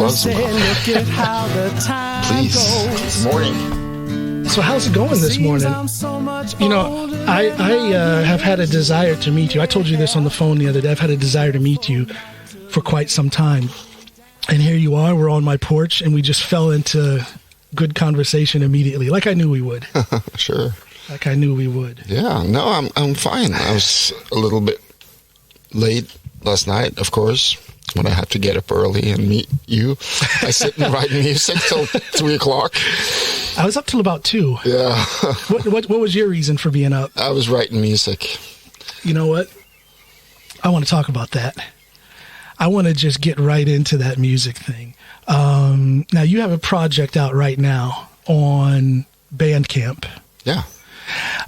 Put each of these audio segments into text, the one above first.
was about. Look at how the time Please. goes. Good morning. So how's it going this morning? You know, I have had a desire to meet you. I told you this on the phone the other day. I've had a desire to meet you for quite some time. And here you are. We're on my porch, and we just fell into good conversation immediately, like I knew we would. Sure. Like I knew we would. Yeah, no, I'm fine. I was a little bit late last night, of course, when I had to get up early and meet you. I sit and write music till 3 o'clock. I was up till about 2. Yeah. What was your reason for being up? I was writing music. You know what? I want to talk about that. I want to just get right into that music thing. Now, you have a project out right now on Bandcamp. Yeah.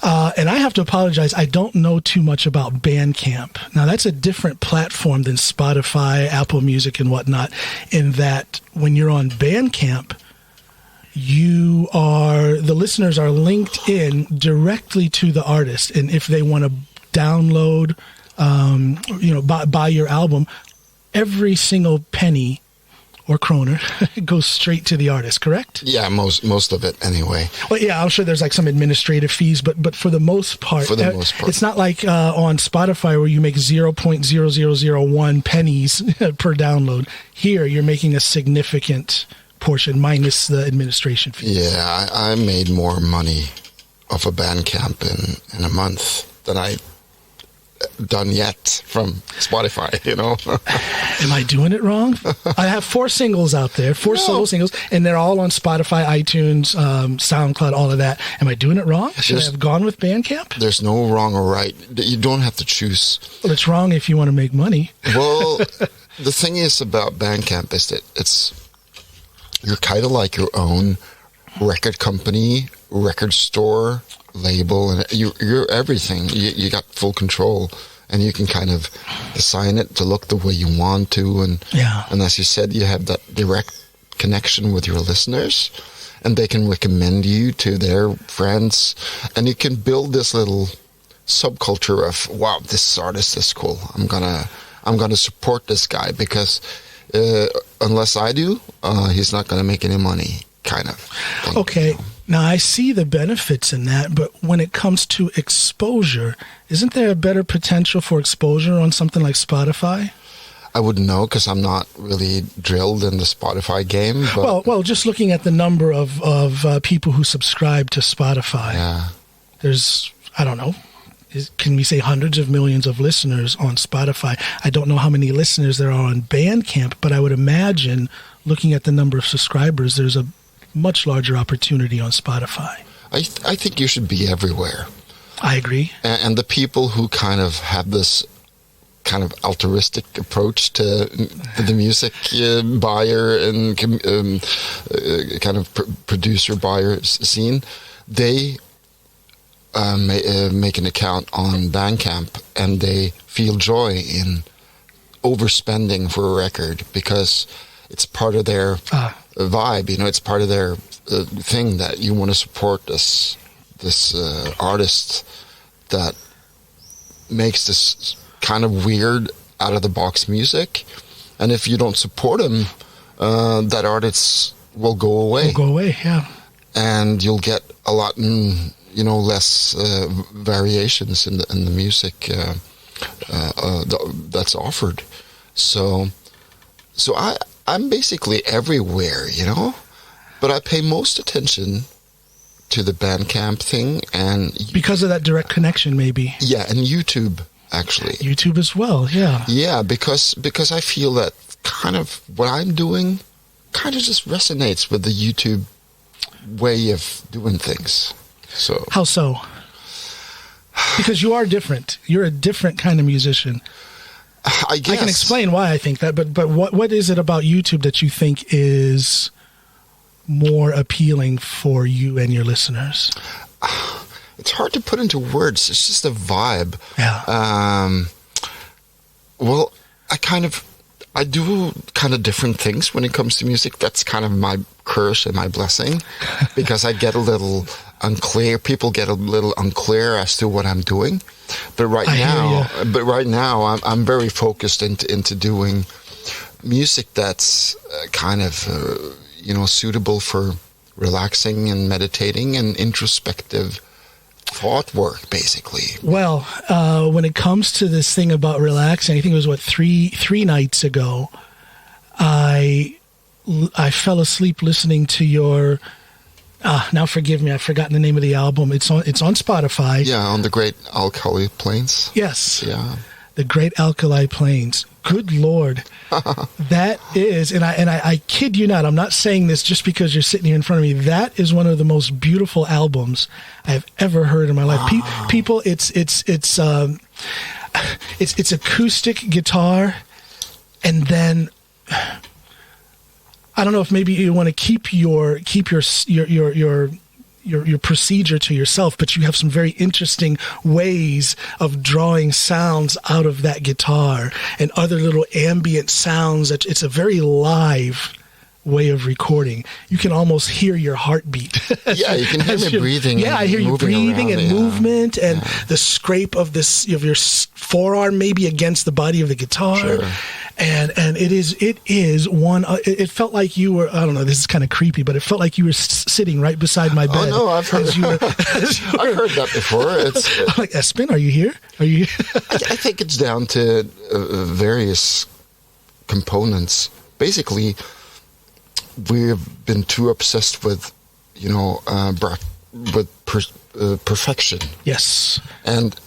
And I have to apologize. I don't know too much about Bandcamp. Now, that's a different platform than Spotify, Apple Music, and whatnot, in that when you're on Bandcamp, the listeners are linked in directly to the artist. And if they want to download, buy your album, every single penny or kroner goes straight to the artist, correct? Yeah, most of it anyway. Well, yeah, I'm sure there's like some administrative fees, but for the most part, it's not like on Spotify where you make 0.0001 pennies per download. Here, you're making a significant portion minus the administration fee. Yeah, I made more money off a Bandcamp in a month than I done yet from Spotify, you know. Am I doing it wrong? I have 4 singles out there, solo singles, and they're all on Spotify, iTunes, SoundCloud, all of that. Am I doing it wrong? Should I have gone with Bandcamp? There's no wrong or right. You don't have to choose. Well, it's wrong if you want to make money. Well, the thing is about Bandcamp is that you're kind of like your own record company, record store, label, and you're everything. You got full control, and you can kind of design it to look the way you want to, and as you said, you have that direct connection with your listeners, and they can recommend you to their friends, and you can build this little subculture of, wow, this artist is cool. I'm gonna support this guy because unless I do, he's not gonna make any money, kind of thing. Okay. Now, I see the benefits in that, but when it comes to exposure, isn't there a better potential for exposure on something like Spotify? I wouldn't know because I'm not really drilled in the Spotify game. But well, just looking at the number of people who subscribe to Spotify, there's, I don't know, can we say hundreds of millions of listeners on Spotify? I don't know how many listeners there are on Bandcamp, but I would imagine, looking at the number of subscribers, there's a much larger opportunity on Spotify. I think you should be everywhere. I agree. And the people who kind of have this kind of altruistic approach to the music buyer and kind of producer buyer scene, they make an account on Bandcamp, and they feel joy in overspending for a record because it's part of their vibe, you know. It's part of their thing that you want to support this artist that makes this kind of weird, out of the box music. And if you don't support him, that artist will go away. Yeah. And you'll get a lot, less variations in the music that's offered. So I'm basically everywhere, you know, but I pay most attention to the Bandcamp thing, and because of that direct connection, maybe. Yeah, and YouTube, actually. YouTube as well, yeah. Yeah, because I feel that kind of what I'm doing kind of just resonates with the YouTube way of doing things. So how so? Because you are different. You're a different kind of musician. I guess. I can explain why I think that, but what is it about YouTube that you think is more appealing for you and your listeners? It's hard to put into words. It's just a vibe. Yeah. Well, I do kind of different things when it comes to music. That's kind of my curse and my blessing, because I get a little unclear. People get a little unclear as to what I'm doing. But right now, I'm very focused into doing music that's kind of, suitable for relaxing and meditating and introspective thought work, basically. Well, when it comes to this thing about relaxing, I think it was, three nights ago, I fell asleep listening to your... now forgive me, I've forgotten the name of the album. It's on Spotify. Yeah, on the Great Alkali Plains. Yes. Yeah. The Great Alkali Plains. Good Lord. That is, and I kid you not, I'm not saying this just because you're sitting here in front of me. That is one of the most beautiful albums I've ever heard in my life. People, it's acoustic guitar, and then I don't know if maybe you want to keep your procedure to yourself, but you have some very interesting ways of drawing sounds out of that guitar and other little ambient sounds. It's a very live way of recording. You can almost hear your heartbeat. Yeah, you can hear me breathing. Yeah, I hear you breathing and movement and the scrape of your forearm maybe against the body of the guitar. Sure. And it is one. It felt like you were. I don't know. This is kind of creepy, but it felt like you were sitting right beside my bed. Oh no, I've heard. I've heard that before. It's like, Espen, are you here? Are you? I think it's down to various components. Basically, we've been too obsessed with, perfection. Yes. And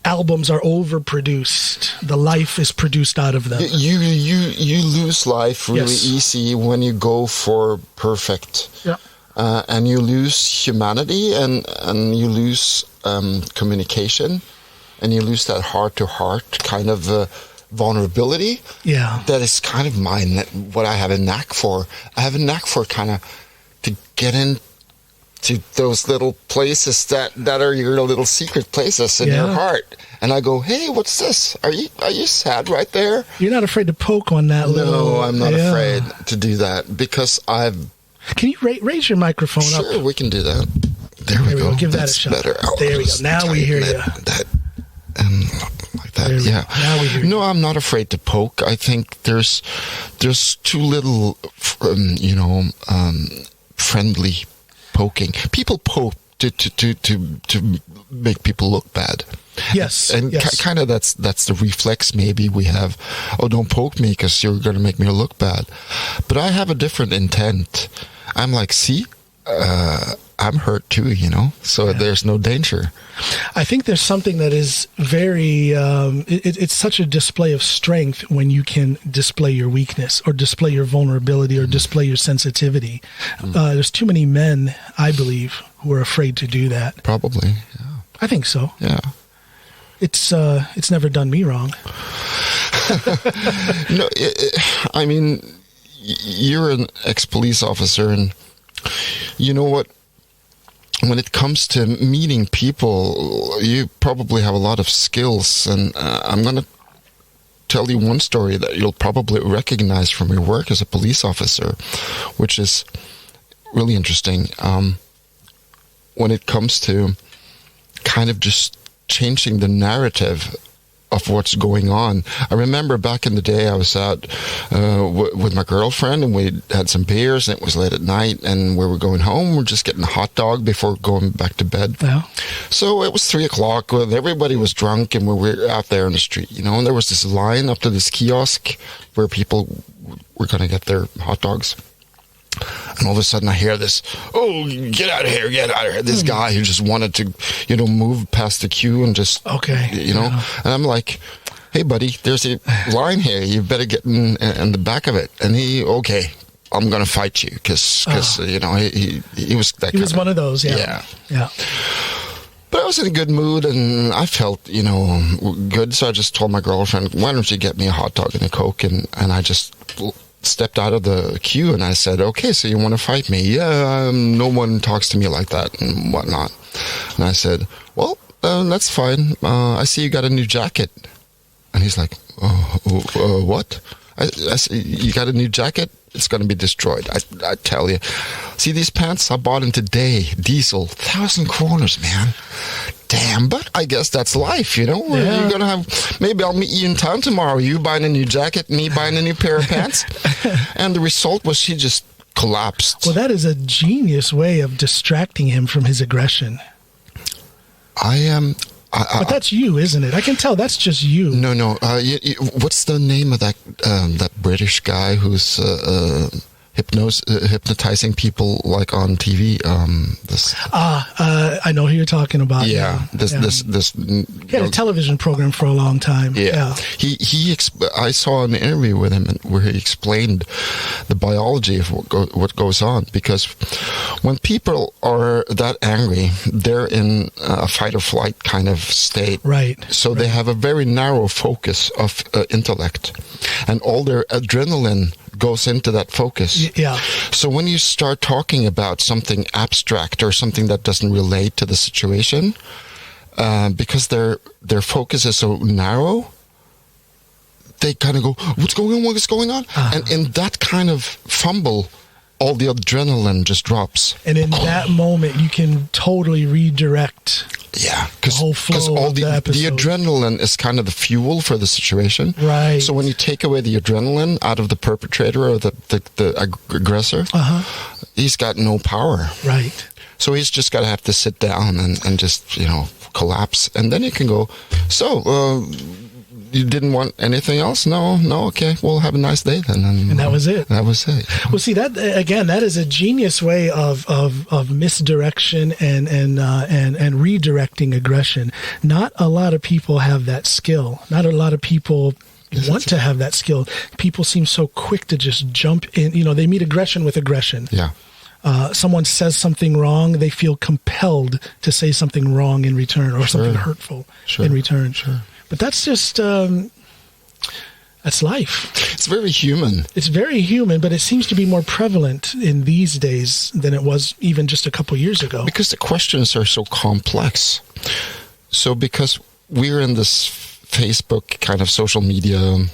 albums are overproduced. The life is produced out of them. You lose life really easy when you go for perfect. Yeah. And you lose humanity and you lose communication, and you lose that heart-to-heart kind of vulnerability. Yeah. That is kind of what I have a knack for. I have a knack for kind of to get into those little places that are your little secret places in your heart. And I go, hey, what's this? Are you sad right there? You're not afraid to poke on that little... No, I'm not afraid to do that because I've... Can you raise your microphone up? Sure, we can do that. There we go. Give That's that a shot. Better. There we go. Now we hear you. Like that, yeah. Now we hear you. No, I'm not afraid to poke. I think there's too little, friendly poking. People poke to make people look bad. Yes, and kind of that's the reflex maybe we have. Oh, don't poke me because you're going to make me look bad. But I have a different intent. I'm like, see, I'm hurt too, so there's no danger. I think there's something that is very, it's such a display of strength when you can display your weakness or display your vulnerability or display your sensitivity. There's too many men, I believe, who are afraid to do that. Probably, yeah. I think so. Yeah. It's never done me wrong. No, I mean, you're an ex-police officer, and you know what? When it comes to meeting people, you probably have a lot of skills, and I'm going to tell you one story that you'll probably recognize from your work as a police officer, which is really interesting. When it comes to kind of just changing the narrative of what's going on. I remember back in the day I was out with my girlfriend, and we had some beers, and it was late at night, and we were going home. We're just getting a hot dog before going back to bed. Yeah. So it was 3:00. Everybody was drunk, and we were out there on the street, and there was this line up to this kiosk where people were going to get their hot dogs. And all of a sudden I hear this, oh, get out of here. This guy who just wanted to, move past the queue and just, And I'm like, hey, buddy, there's a line here. You better get in the back of it. And I'm going to fight you because he was that He was one of those, yeah. But I was in a good mood, and I felt, good. So I just told my girlfriend, why don't you get me a hot dog and a Coke? And I just stepped out of the queue, and I said, okay, so you want to fight me? Yeah, no one talks to me like that and whatnot. And I said, well, that's fine. I see you got a new jacket. And he's like, what? I said, you got a new jacket? It's going to be destroyed. I tell you. See these pants? I bought them today. Diesel. 1,000 kroners, man. damn, but I guess that's life, you know? Yeah. You're gonna have, maybe I'll meet you in town tomorrow. You buying a new jacket, me buying a new pair of pants. And the result was she just collapsed. Well, that is a genius way of distracting him from his aggression. But that's you, isn't it? I can tell that's just you. No. What's the name of that British guy who's hypnotizing people like on TV? I know who you're talking about. Yeah, This. He had a television program for a long time. Yeah. I saw an interview with him where he explained the biology of what goes on, because when people are that angry, they're in a fight or flight kind of state. Right. So they have a very narrow focus of intellect, and all their adrenaline goes into that focus. Yeah. So when you start talking about something abstract or something that doesn't relate to the situation, because their focus is so narrow, they kind of go, what's going on? And in that kind of fumble, all the adrenaline just drops. And in that moment, you can totally redirect the whole flow of the episode. The adrenaline is kind of the fuel for the situation. Right. So when you take away the adrenaline out of the perpetrator or the aggressor, he's got no power. Right. So he's just got to have to sit down and just, collapse. And then he can go, you didn't want anything else? No, okay. Well, have a nice day then. And that was it. That was it. Well, see, that is a genius way of misdirection and redirecting aggression. Not a lot of people have that skill. Not a lot of people want to have that skill. People seem so quick to just jump in. They meet aggression with aggression. Yeah. Someone says something wrong, they feel compelled to say something wrong in return, or something hurtful in return. Sure. But that's just, that's life. It's very human. It's very human, but it seems to be more prevalent in these days than it was even just a couple years ago. Because the questions are so complex. So because we're in this Facebook kind of social media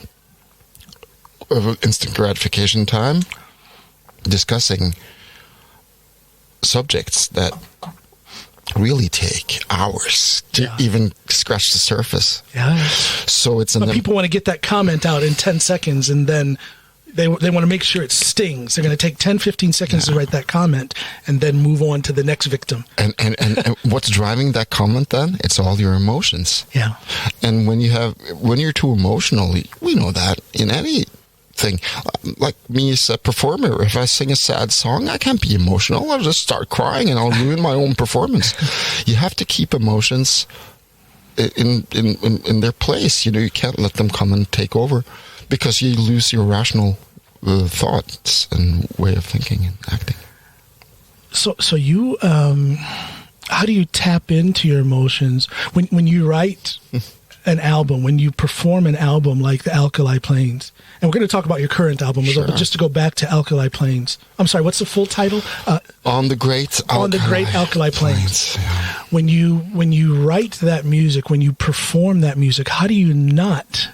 instant gratification time, discussing subjects that really take hours to even scratch the surface. Yeah. So it's people want to get that comment out in 10 seconds, and then they want to make sure it stings. They're going to take 10, 15 seconds to write that comment and then move on to the next victim. And what's driving that comment then? It's all your emotions. Yeah. And when you're too emotional, we know that in any thing. Like me as a performer, if I sing a sad song, I can't be emotional. I'll just start crying and I'll ruin my own performance. You have to keep emotions in their place. You can't let them come and take over, because you lose your rational thoughts and way of thinking and acting. So you, how do you tap into your emotions when you write an album, when you perform an album like the Alkali Plains? And we're going to talk about your current album as well, but just to go back to Alkali Plains. I'm sorry, what's the full title? On the Great Alkali Plains. Yeah. When you write that music, when you perform that music, how do you not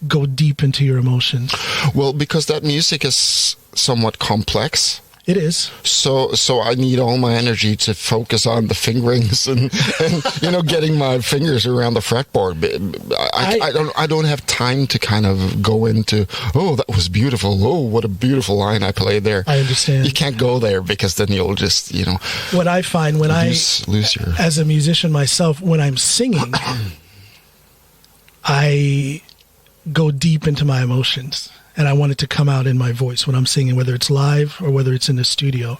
go deep into your emotions? Well, because that music is somewhat complex. It is. So I need all my energy to focus on the fingerings and getting my fingers around the fretboard. I don't have time to kind of go into, oh, that was beautiful. Oh, what a beautiful line I played there. I understand. You can't go there, because then you'll just, What I find when lose your... as a musician myself, when I'm singing, I go deep into my emotions. And I want it to come out in my voice when I'm singing, whether it's live or whether it's in the studio.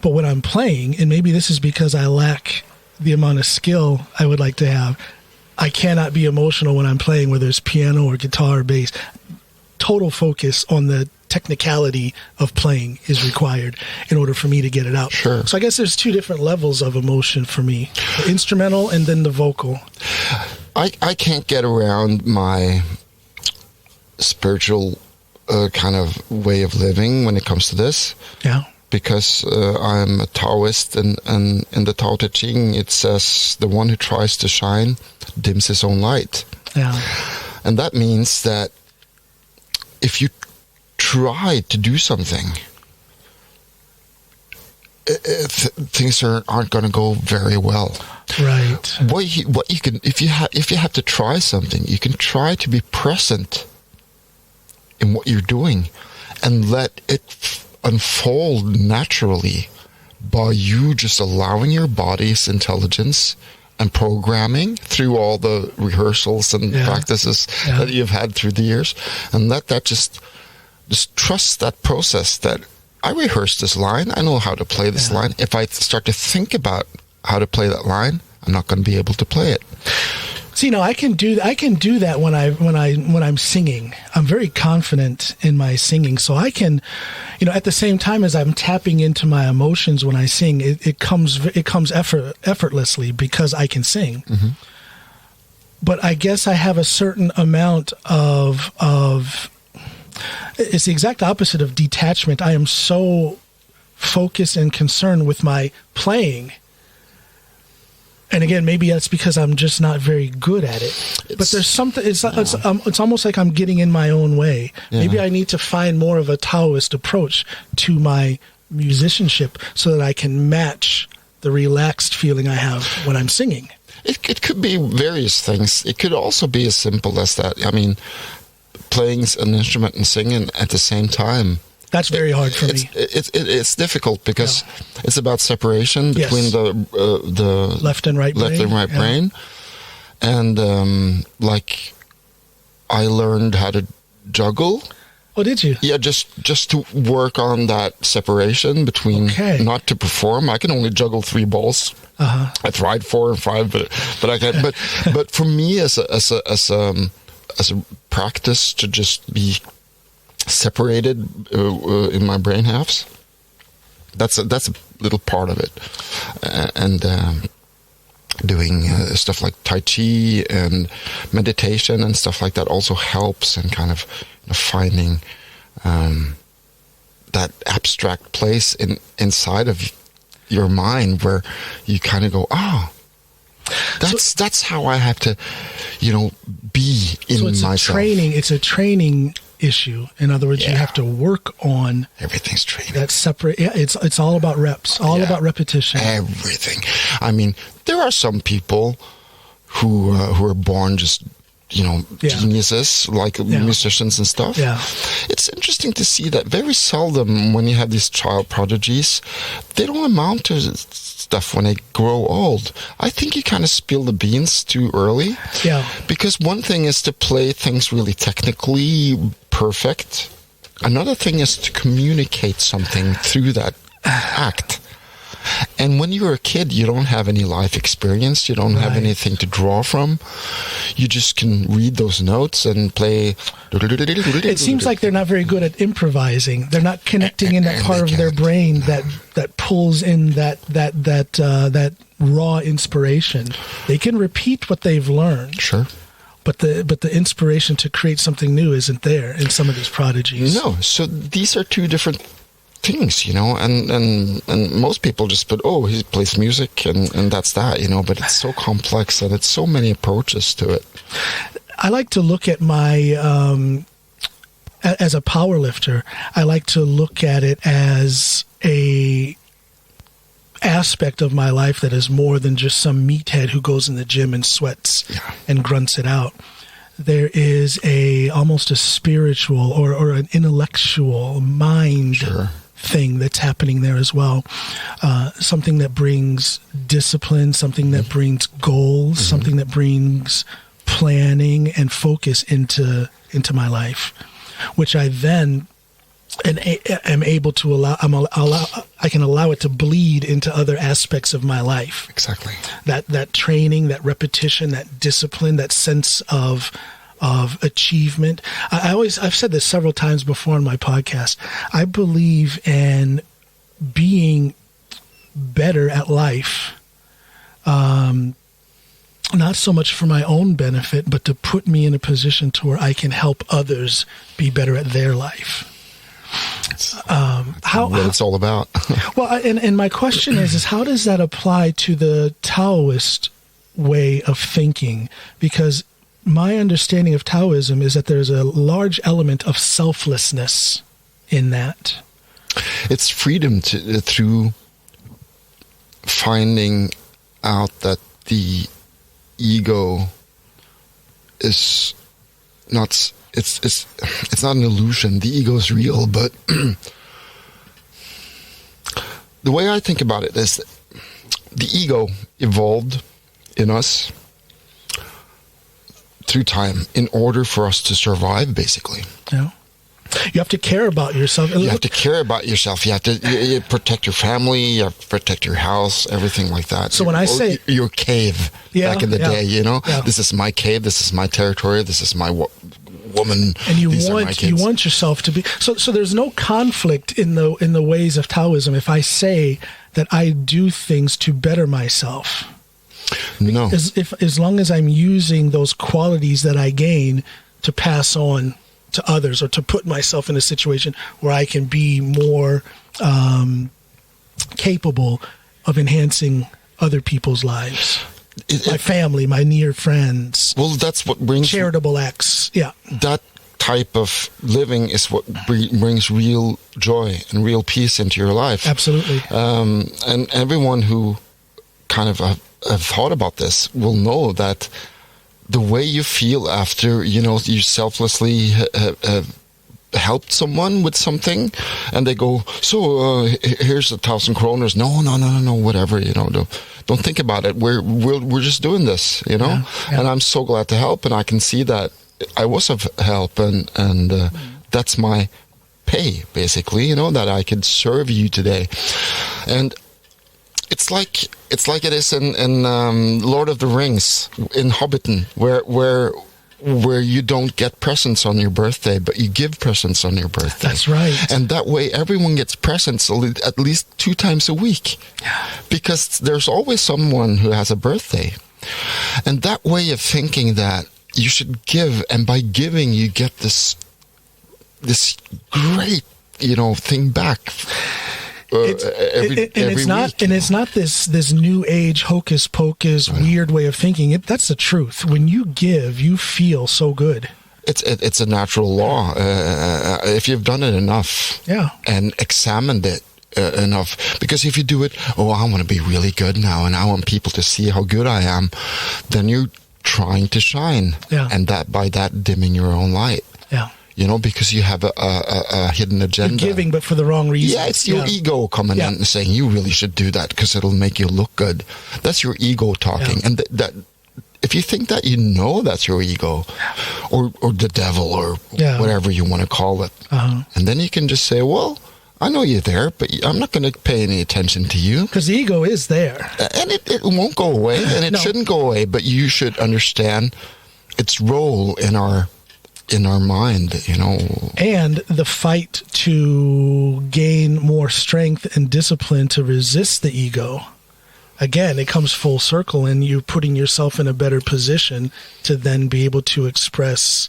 But when I'm playing, and maybe this is because I lack the amount of skill I would like to have, I cannot be emotional when I'm playing, whether it's piano or guitar or bass. Total focus on the technicality of playing is required in order for me to get it out. Sure. So I guess there's two different levels of emotion for me, the instrumental and then the vocal. I can't get around my spiritual kind of way of living when it comes to this. Yeah. Because I'm a Taoist, and in the Tao Te Ching it says the one who tries to shine dims his own light. Yeah. And that means that if you try to do something, things aren't going to go very well. Right. What you can, if you have to try something, you can try to be present in what you're doing, and let it unfold naturally by you just allowing your body's intelligence and programming through all the rehearsals and practices that you've had through the years, and let that just trust that process that I rehearsed this line, I know how to play this line. If I start to think about how to play that line, I'm not going to be able to play it. See, I can do that when I'm singing. I'm very confident in my singing, so I can, at the same time as I'm tapping into my emotions when I sing, it comes effortlessly because I can sing. Mm-hmm. But I guess I have a certain amount of it's the exact opposite of detachment. I am so focused and concerned with my playing. And again, maybe that's because I'm just not very good at it. But there's something. It's almost like I'm getting in my own way. Yeah. Maybe I need to find more of a Taoist approach to my musicianship so that I can match the relaxed feeling I have when I'm singing. It could be various things. It could also be as simple as that. I mean, playing an instrument and singing at the same time. That's very hard for me. It's difficult because it's about separation between the left and right brain. And like I learned how to juggle. Oh, did you? Yeah, just to work on that separation between not to perform. I can only juggle 3 balls. Uh-huh. I tried 4 and 5, but I can't. But for me as a practice to just be separated in my brain halves, that's a little part of it, and doing stuff like Tai Chi and meditation and stuff like that also helps, and kind of finding that abstract place inside of your mind where you kind of go, that's how I have to be in myself. It's a training issue. In other words, you have to work on everything's training. That's separate. Yeah, it's all about reps, about repetition. Everything. I mean, there are some people who are born just geniuses, like musicians and stuff. Yeah. It's interesting to see that very seldom when you have these child prodigies, they don't amount to stuff when they grow old. I think you kind of spill the beans too early. Yeah. Because one thing is to play things really technically perfect. Another thing is to communicate something through that act. And when you're a kid, you don't have any life experience. You don't have anything to draw from. You just can read those notes and play. It seems like they're not very good at improvising. They're not connecting in that part of their brain that pulls in that raw inspiration. They can repeat what they've learned. Sure. But the inspiration to create something new isn't there in some of these prodigies. No. So these are two different things, and most people just put, he plays music and that's that, but it's so complex and it's so many approaches to it. I like to look at my as a power lifter, I like to look at it as a aspect of my life that is more than just some meathead who goes in the gym and sweats and grunts it out. There is almost a spiritual or an intellectual mind thing that's happening there as well. Something that brings discipline, something that brings goals, something that brings planning and focus into my life, which I then am able to allow. I can allow it to bleed into other aspects of my life. Exactly. That training, that repetition, that discipline, that sense of achievement. I've said this several times before on my podcast. I believe in being better at life, not so much for my own benefit, but to put me in a position to where I can help others be better at their life. What it's all about. Well, and my question is how does that apply to the Taoist way of thinking? Because my understanding of Taoism is that there's a large element of selflessness in that. It's freedom through finding out that the ego is not, it's not an illusion. The ego is real, but the way I think about it is that the ego evolved in us through time in order for us to survive, basically. Yeah. You have to care about yourself. You have to care about yourself. You have to you protect your family. You have to protect your house, everything like that. So when I say... Your cave, back in the day, you know? Yeah. This is my cave. This is my territory. This is my woman. And you These want yourself to be... So there's no conflict in the ways of Taoism if I say that I do things to better myself. No. As long as I'm using those qualities that I gain to pass on to others, or to put myself in a situation where I can be more capable of enhancing other people's lives. My family, my near friends. Well, that's what brings... Charitable acts, yeah. That type of living is what brings real joy and real peace into your life. Absolutely. And everyone who kind of have thought about this will know that the way you feel after, you selflessly helped someone with something, and they go, so here's 1,000 kroners. No, whatever, don't think about it. We're just doing this, Yeah. And I'm so glad to help, and I can see that I was of help, and that's my pay, basically, that I could serve you today. And it's like it is in Lord of the Rings, in Hobbiton, where you don't get presents on your birthday, but you give presents on your birthday. That's right. And that way everyone gets presents at least 2 times a week. Yeah. Because there's always someone who has a birthday. And that way of thinking that you should give, and by giving you get this great, thing back. Every week, and it's not this new age hocus pocus weird way of thinking. That's the truth. When you give, you feel so good. It's a natural law. If you've done it enough, and examined it enough, because if you do it, I want to be really good now, and I want people to see how good I am, then you're trying to shine, and by that dimming your own light. Yeah. Because you have a hidden agenda. You're giving, but for the wrong reason. Yeah, it's your ego coming in and saying, you really should do that because it'll make you look good. That's your ego talking. And that if you think that, that's your ego, or the devil, or whatever you want to call it. Uh-huh. And then you can just say, well, I know you're there, but I'm not going to pay any attention to you. Because the ego is there. And it won't go away, and it shouldn't go away, but you should understand its role in our mind, And the fight to gain more strength and discipline to resist the ego. Again, it comes full circle, and you're putting yourself in a better position to then be able to express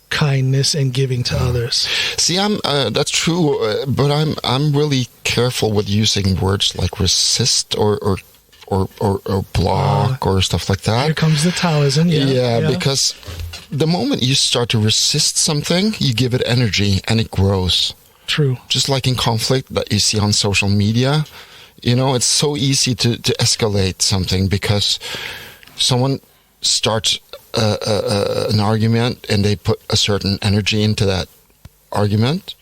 kindness and giving to others. See, that's true, but I'm really careful with using words like resist or block or stuff like that. Here comes the Taoism. Yeah, because the moment you start to resist something, you give it energy and it grows. True. Just like in conflict that you see on social media, it's so easy to escalate something because someone starts an argument and they put a certain energy into that argument,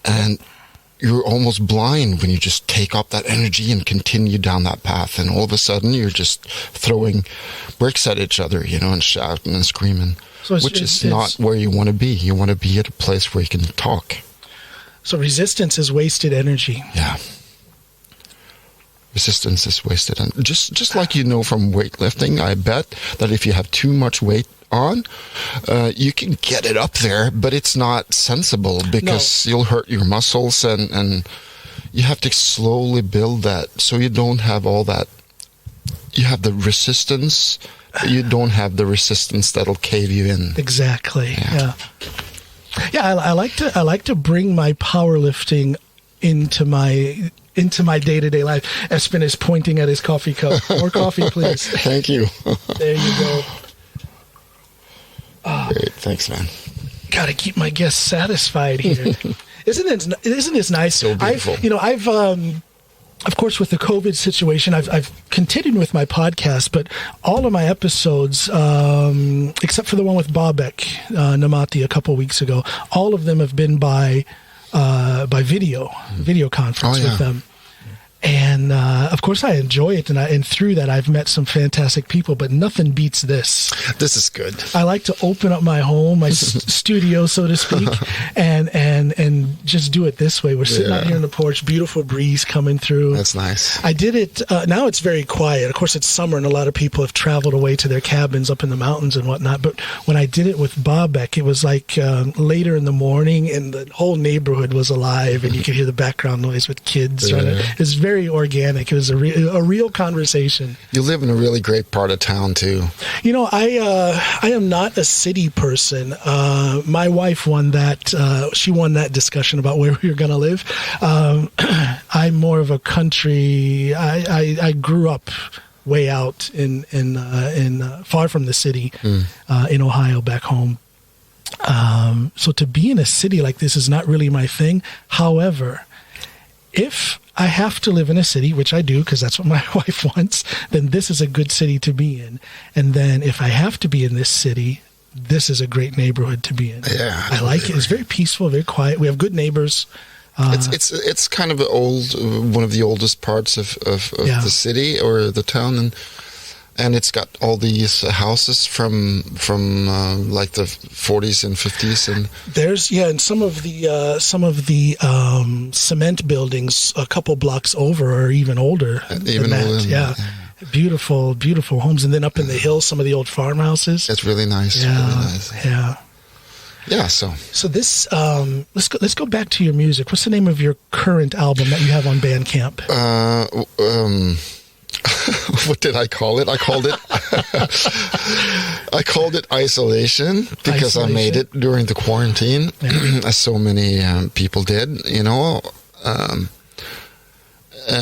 and you're almost blind when you just take up that energy and continue down that path, and all of a sudden you're just throwing bricks at each other, and shouting and screaming, which is not where you want to be. You want to be at a place where you can talk. So resistance is wasted energy. Yeah. Resistance is wasted. And just like from weightlifting, I bet that if you have too much weight on, you can get it up there, but it's not sensible because you'll hurt your muscles, and you have to slowly build that so you don't have all that. You have the resistance, but you don't have the resistance that'll cave you in. Exactly. Yeah. I like to bring my powerlifting into my day-to-day life. Espen is pointing at his coffee cup. More coffee, please. Thank you. There you go. Great, thanks, man. Got to keep my guests satisfied here. Isn't this nice? So beautiful. of course, with the COVID situation, I've continued with my podcast, but all of my episodes, except for the one with Bobek Namati a couple weeks ago, all of them have been by video conference with them. And of course, I enjoy it, and through that, I've met some fantastic people. But nothing beats this. This is good. I like to open up my home, my studio, so to speak, and just do it this way. We're sitting out here on the porch, beautiful breeze coming through. That's nice. I did it. Now it's very quiet. Of course, it's summer, and a lot of people have traveled away to their cabins up in the mountains and whatnot. But when I did it with Bobek, it was like later in the morning, and the whole neighborhood was alive, and you could hear the background noise with kids. It's very organic. It was a real conversation. You live in a really great part of town too. You know, I am not a city person. My wife won that. She won that discussion about where we were going to live. I'm more of a country. I grew up way out in far from the city in Ohio, back home. So to be in a city like this is not really my thing. However, if I have to live in a city, which I do because that's what my wife wants, then this is a good city to be in. And then if I have to be in this city, this is a great neighborhood to be in. Yeah, I like it. It's very peaceful, very quiet. We have good neighbors. It's kind of one of the oldest parts of the city or the town, and it's got all these houses from like the 40s and 50s, and there's and some of the cement buildings a couple blocks over are even older. Even older, yeah. Beautiful homes, and then up in the hills, some of the old farmhouses. It's really nice. Yeah, really nice. Yeah. So this let's go back to your music. What's the name of your current album that you have on Bandcamp? What did I call it? I called it Isolation because I made it during the quarantine, as so many people did, you know.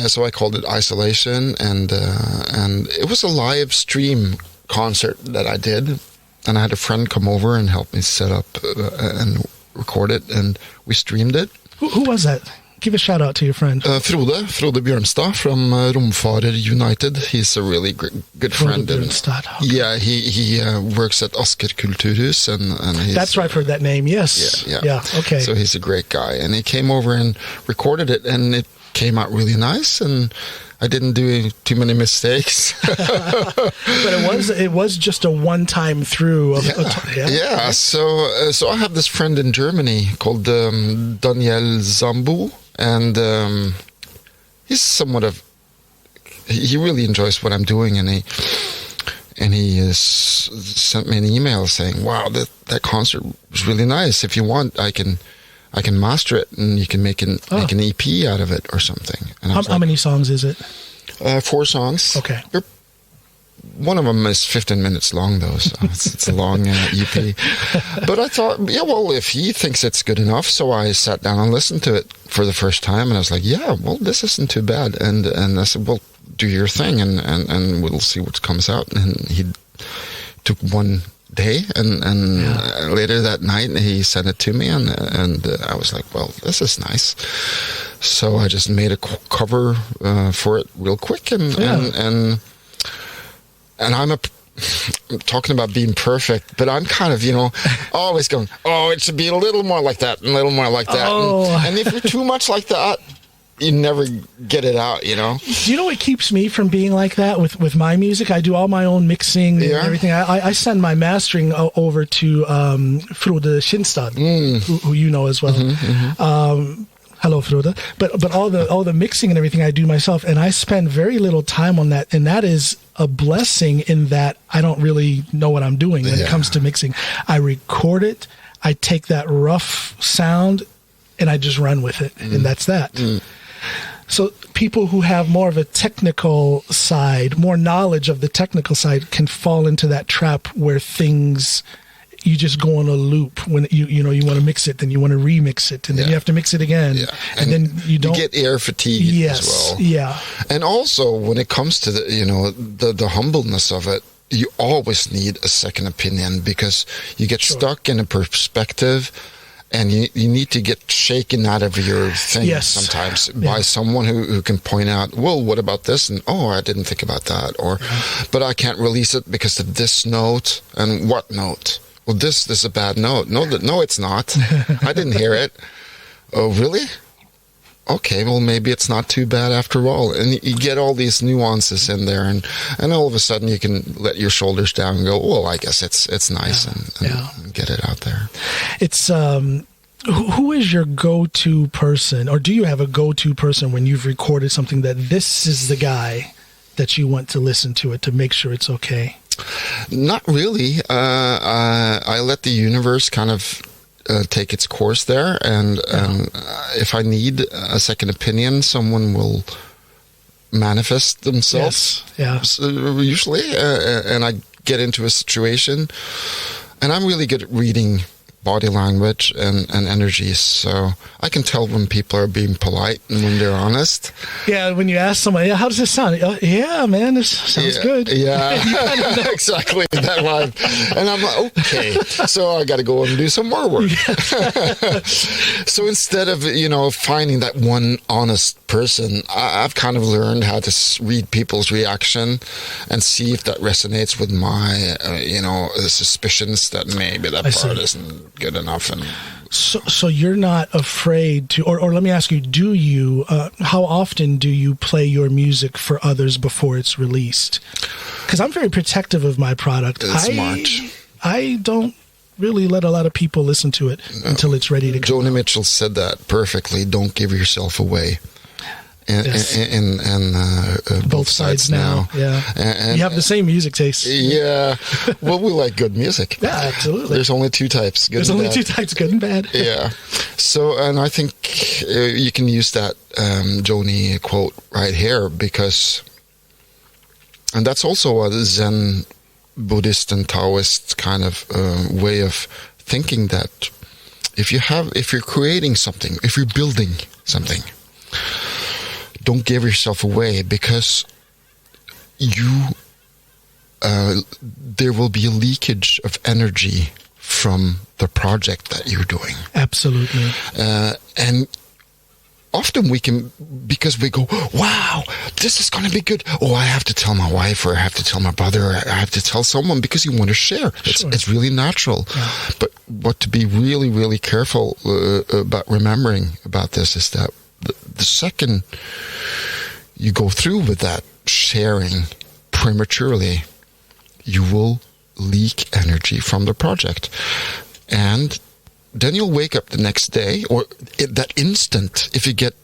So I called it Isolation, and it was a live stream concert that I did, and I had a friend come over and help me set up and record it, and we streamed it. Who was that? Give a shout out to your friend. Frode Bjørnstad from Romfarer United. He's a really good friend. Bjørnstad. Okay. Yeah, he works at Asker Kulturhus, and he's, that's right, for that name. Yes. Yeah. Okay. So he's a great guy, and he came over and recorded it, and it came out really nice, and I didn't do too many mistakes. But it was just a one-time through. So I have this friend in Germany called Daniel Zambu, and he's somewhat of, he really enjoys what I'm doing, and he sent me an email saying, "Wow, that concert was really nice. If you want, I can master it, and you can make an EP out of it or something." And how many songs is it? 4 songs. Okay. One of them is 15 minutes long, though, so it's a long EP. But I thought, if he thinks it's good enough, so I sat down and listened to it for the first time, and I was like, this isn't too bad. And I said, well, do your thing, and we'll see what comes out. And he took one day, and later that night he sent it to me, and I was like, well, this is nice. So I just made a cover for it real quick, and I'm talking about being perfect, but I'm kind of, always going, it should be a little more like that and a little more like that. And if you're too much like that, you never get it out, Do you know what keeps me from being like that with my music? I do all my own mixing and everything. I send my mastering over to Frode Skinstad, who you know as well. Hello, Frode. But all the mixing and everything I do myself, and I spend very little time on that, and that is a blessing in that I don't really know what I'm doing when it comes to mixing. I record it, I take that rough sound, and I just run with it, and that's that. So people who have more of a technical side, more knowledge of the technical side, can fall into that trap where things, you just go on a loop. When you want to mix it, then you want to remix it, and then you have to mix it again, and then you don't. You get air fatigue as well. Yeah. And also, when it comes to the humbleness of it, you always need a second opinion, because you get stuck in a perspective, And you need to get shaken out of your thing sometimes by someone who can point out, well, what about this? And, oh, I didn't think about that. Or, but I can't release it because of this note. And what note? Well, this is a bad note. No, it's not. I didn't hear it. Oh, really? Okay, well, maybe it's not too bad after all. And you get all these nuances in there, and all of a sudden you can let your shoulders down and go, well, I guess it's nice, and get it out there. It's who is your go-to person, or do you have a go-to person when you've recorded something that this is the guy that you want to listen to it to make sure it's okay? Not really. I let the universe kind of take its course there, and if I need a second opinion, someone will manifest themselves. Usually, and I get into a situation, and I'm really good at reading body language and energies, so I can tell when people are being polite and when they're honest. Yeah, when you ask somebody, how does this sound? Yeah, man, this sounds good. Yeah, exactly, that line. And I'm like, okay, so I got to go and do some more work. So instead of, finding that one honest person, I've kind of learned how to read people's reaction and see if that resonates with my, suspicions that maybe that part isn't good enough. And so you're not afraid to, or let me ask you, do you, how often do you play your music for others before it's released? Because I'm very protective of my product. I don't really let a lot of people listen to it until it's ready to go. Joni Mitchell said that perfectly. Don't give yourself away. And both sides now. Yeah. And you have the same music taste. Yeah. Well, we like good music. Yeah, absolutely. There's only two types, good and bad. There's only two types, good and bad. Yeah. So, and I think you can use that Joni quote right here, because, and that's also a Zen Buddhist and Taoist kind of way of thinking, that if you're creating something, if you're building something, don't give yourself away, because there will be a leakage of energy from the project that you're doing. Absolutely. And often we can, because we go, wow, this is going to be good. Oh, I have to tell my wife, or I have to tell my brother, or I have to tell someone, because you want to share. It's really natural. Yeah. But what to be really, really careful about remembering about this is that the second you go through with that sharing prematurely, you will leak energy from the project. And then you'll wake up the next day, or that instant, if you get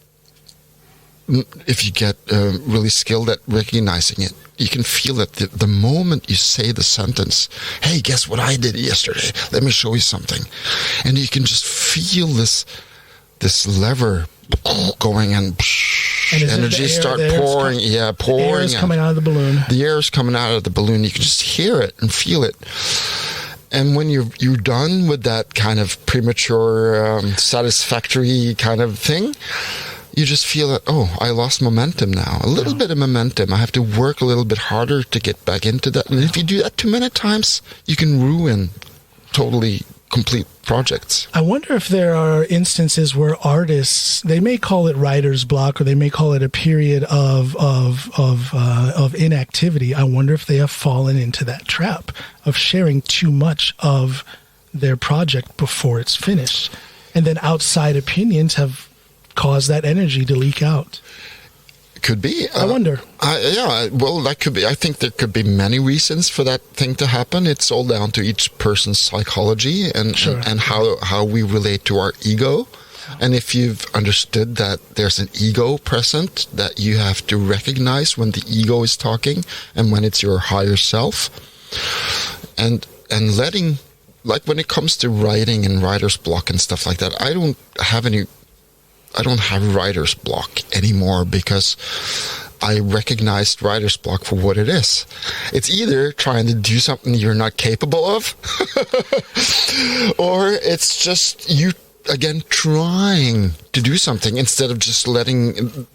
really skilled at recognizing it, you can feel that the moment you say the sentence, hey, guess what I did yesterday? Let me show you something. And you can just feel this lever going, and energy start pouring. Pouring. The air is coming out of the balloon. The air is coming out of the balloon. You can just hear it and feel it. And when you're done with that kind of premature, satisfactory kind of thing, you just feel that, oh, I lost momentum now. A little bit of momentum. I have to work a little bit harder to get back into that. And if you do that too many times, you can ruin totally complete projects. I wonder if there are instances where artists, they may call it writer's block, or they may call it a period of inactivity. I wonder if they have fallen into that trap of sharing too much of their project before it's finished, and then outside opinions have caused that energy to leak out. Could be. I wonder. Well, that could be. I think there could be many reasons for that thing to happen. It's all down to each person's psychology and how we relate to our ego. And if you've understood that there's an ego present, that you have to recognize when the ego is talking and when it's your higher self, and letting, like when it comes to writing and writer's block and stuff like that, I don't have writer's block anymore, because I recognized writer's block for what it is. It's either trying to do something you're not capable of, or it's just you, again, trying to do something instead of just letting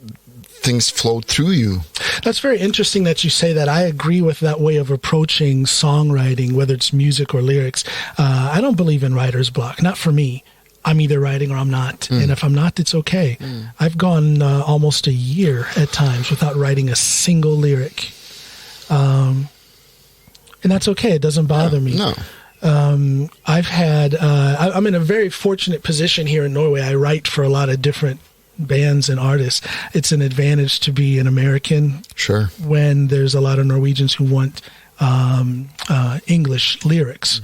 things flow through you. That's very interesting that you say that. I agree with that way of approaching songwriting, whether it's music or lyrics. I don't believe in writer's block, not for me. I'm either writing or I'm not. And if I'm not, it's okay. I've gone almost a year at times without writing a single lyric. And that's okay. It doesn't bother me. No. I've had, I'm in a very fortunate position here in Norway. I write for a lot of different bands and artists. It's an advantage to be an American. Sure. When there's a lot of Norwegians who want English lyrics.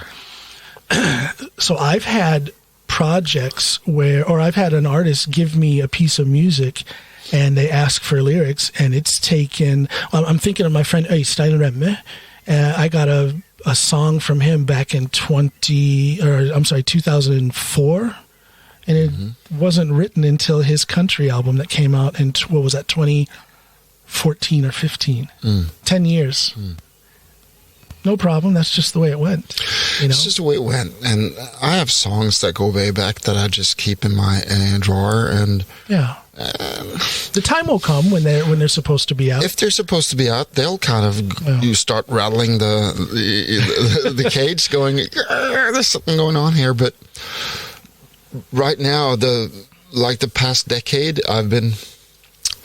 So I've had projects or I've had an artist give me a piece of music and they ask for lyrics, and it's taken, I'm thinking of my friend Øystein Remme. I got a song from him back in 2004, and it wasn't written until his country album that came out in, 2014 or 15. 10 years. No problem. That's just the way it went. You know? It's just the way it went. And I have songs that go way back that I just keep in my drawer. And yeah, the time will come when they're supposed to be out. If they're supposed to be out, they'll kind of you start rattling the cage, going, "There's something going on here." But right now, the past decade, I've been.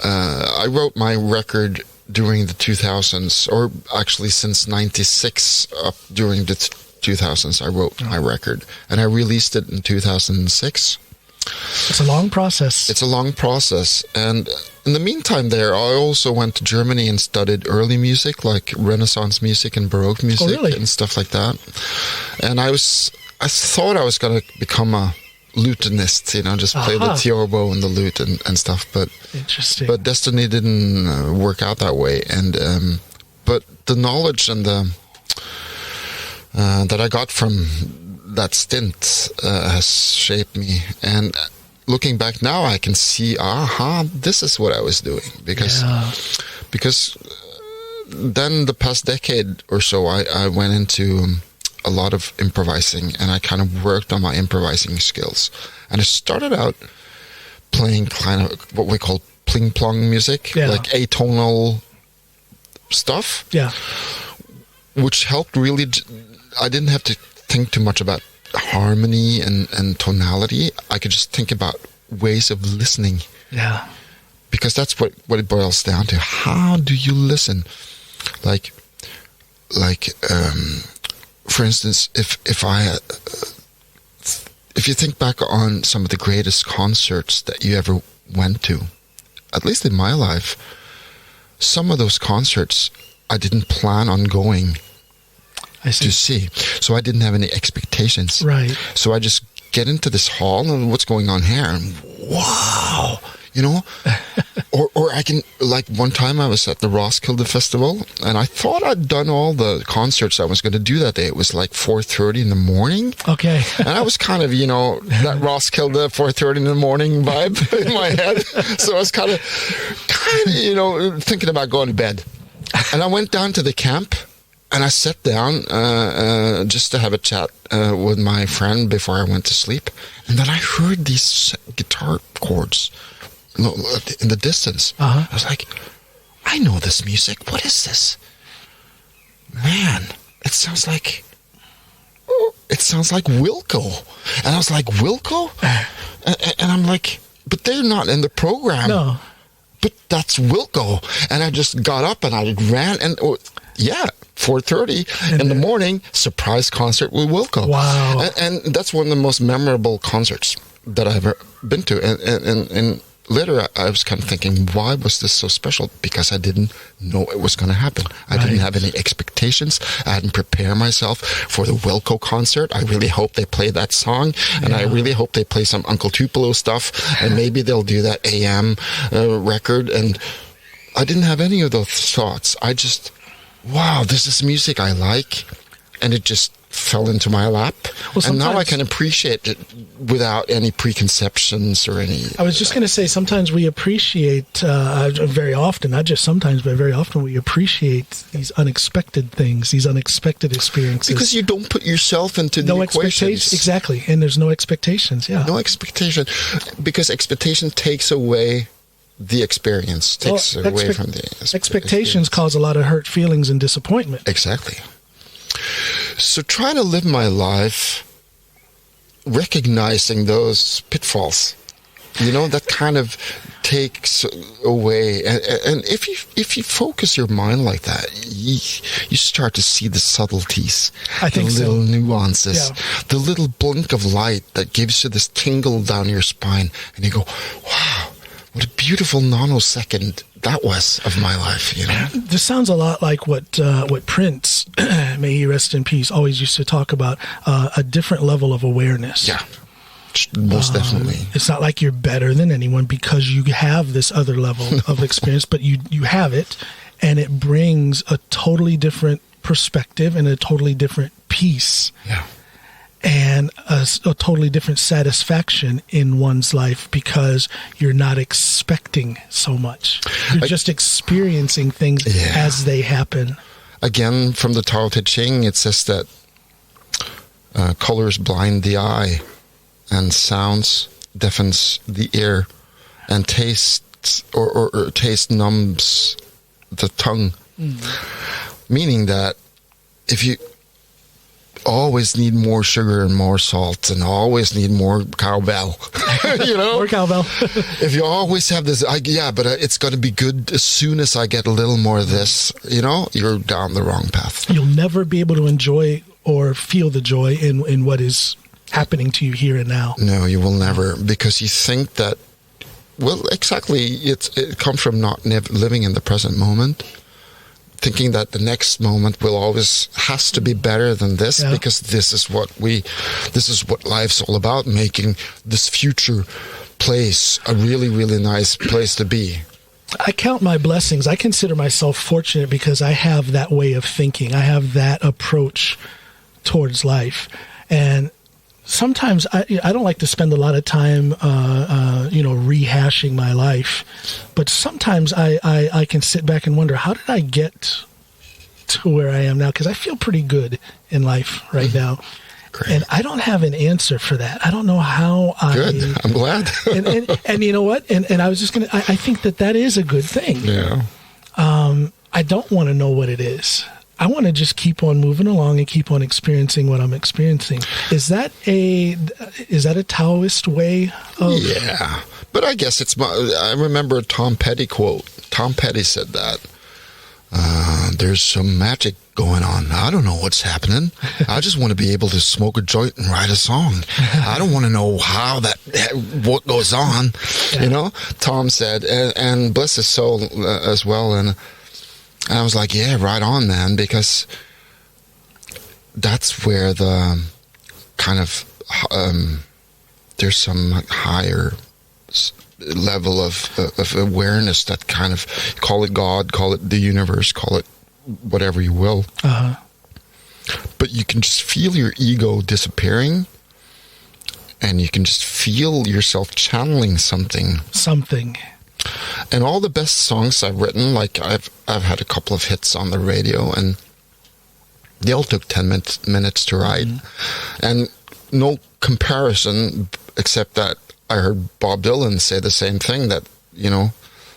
I wrote my record during the 2000s, or actually since 96 up during the 2000s, I wrote my record, and I released it in 2006. It's a long process. It's a long process, and in the meantime there, I also went to Germany and studied early music, like Renaissance music and Baroque music and stuff like that. And I thought I was going to become a lutenist, just play the theorbo and the lute and stuff, but interesting. But destiny didn't work out that way, and but the knowledge and the that I got from that stint has shaped me, and looking back now, I can see, this is what I was doing, because then the past decade or so, I went into a lot of improvising, and I kind of worked on my improvising skills. And I started out playing kind of what we call pling-plong music, like atonal stuff, which helped really. I didn't have to think too much about harmony and tonality. I could just think about ways of listening. Yeah. Because that's what it boils down to. How do you listen? Like, for instance, if you think back on some of the greatest concerts that you ever went to, at least in my life, some of those concerts I didn't plan on going to see. So I didn't have any expectations. Right. So I just get into this hall and what's going on here? And wow, or I can, like one time I was at the Roskilde Festival and I thought I'd done all the concerts I was going to do that day. It was like 4:30 in the morning. Okay. And I was kind of, that Roskilde 4:30 in the morning vibe in my head. So I was kind of, thinking about going to bed. And I went down to the camp and I sat down just to have a chat with my friend before I went to sleep. And then I heard these guitar chords in the distance. I was like, I know this music. What is this? Man, it sounds like Wilco. And I was like, Wilco? And I'm like, but they're not in the program. No. But that's Wilco. And I just got up and I ran and 4:30 in the morning, surprise concert with Wilco. Wow. And that's one of the most memorable concerts that I've ever been to. And later I was kind of thinking, why was this so special? Because I didn't know it was going to happen. I didn't have any expectations. I hadn't prepared myself for the Wilco concert. I really hope they play that song, and I really hope they play some Uncle Tupelo stuff, and maybe they'll do that AM record. And I didn't have any of those thoughts. I just, wow, this is music I like, and it just fell into my lap. And now I can appreciate it without any preconceptions or any... I was just going to say, sometimes we appreciate, very often, not just sometimes, but very often we appreciate these unexpected things, these unexpected experiences. Because you don't put yourself into the equations. Exactly, and there's no expectations, No expectation. Because expectation takes away the experience, takes away from the expectations cause a lot of hurt feelings and disappointment. Exactly. So trying to live my life recognizing those pitfalls, that kind of takes away. And if you focus your mind like that, you start to see the subtleties, I think the little nuances, the little blink of light that gives you this tingle down your spine, and you go, wow, what a beautiful nanosecond that was of my life. This sounds a lot like what Prince, may he rest in peace, always used to talk about, a different level of awareness. Yeah. Most definitely. It's not like you're better than anyone because you have this other level of experience, but you have it, and it brings a totally different perspective and a totally different peace. Yeah. And a totally different satisfaction in one's life because you're not expecting so much. You're just experiencing things as they happen. Again, from the Tao Te Ching, it says that colors blind the eye, and sounds deafens the ear, and taste or taste numbs the tongue. Meaning that if you always need more sugar and more salt and always need more cowbell, More cowbell. if you always have this, but it's got to be good as soon as I get a little more of this, you're down the wrong path. You'll never be able to enjoy or feel the joy in what is happening to you here and now. No, you will never, because you think that, well, exactly, it comes from not living in the present moment, thinking that the next moment has to be better than this, because this is what life's all about, making this future place a really, really nice place to be. I count my blessings. I consider myself fortunate because I have that way of thinking. I have that approach towards life. And sometimes I don't like to spend a lot of time, rehashing my life. But sometimes I can sit back and wonder, how did I get to where I am now? Because I feel pretty good in life right now. Great. And I don't have an answer for that. I don't know how Good. I'm glad. and you know what? And I was just going to, I think that is a good thing. Yeah. I don't want to know what it is. I want to just keep on moving along and keep on experiencing what I'm experiencing. Is that a Taoist way of? Yeah, but I guess I remember a Tom Petty quote. Tom Petty said that there's some magic going on. I don't know what's happening. I just want to be able to smoke a joint and write a song. I don't want to know what goes on. Tom said, and bless his soul as well. And I was like, yeah, right on, man, because that's where the kind of there's some higher level of awareness that kind of, call it God, call it the universe, call it whatever you will. Uh-huh. But you can just feel your ego disappearing, and you can just feel yourself channeling something. And all the best songs I've written, like I've had a couple of hits on the radio, and they all took 10 minutes to write. Mm-hmm. And no comparison, except that I heard Bob Dylan say the same thing, that,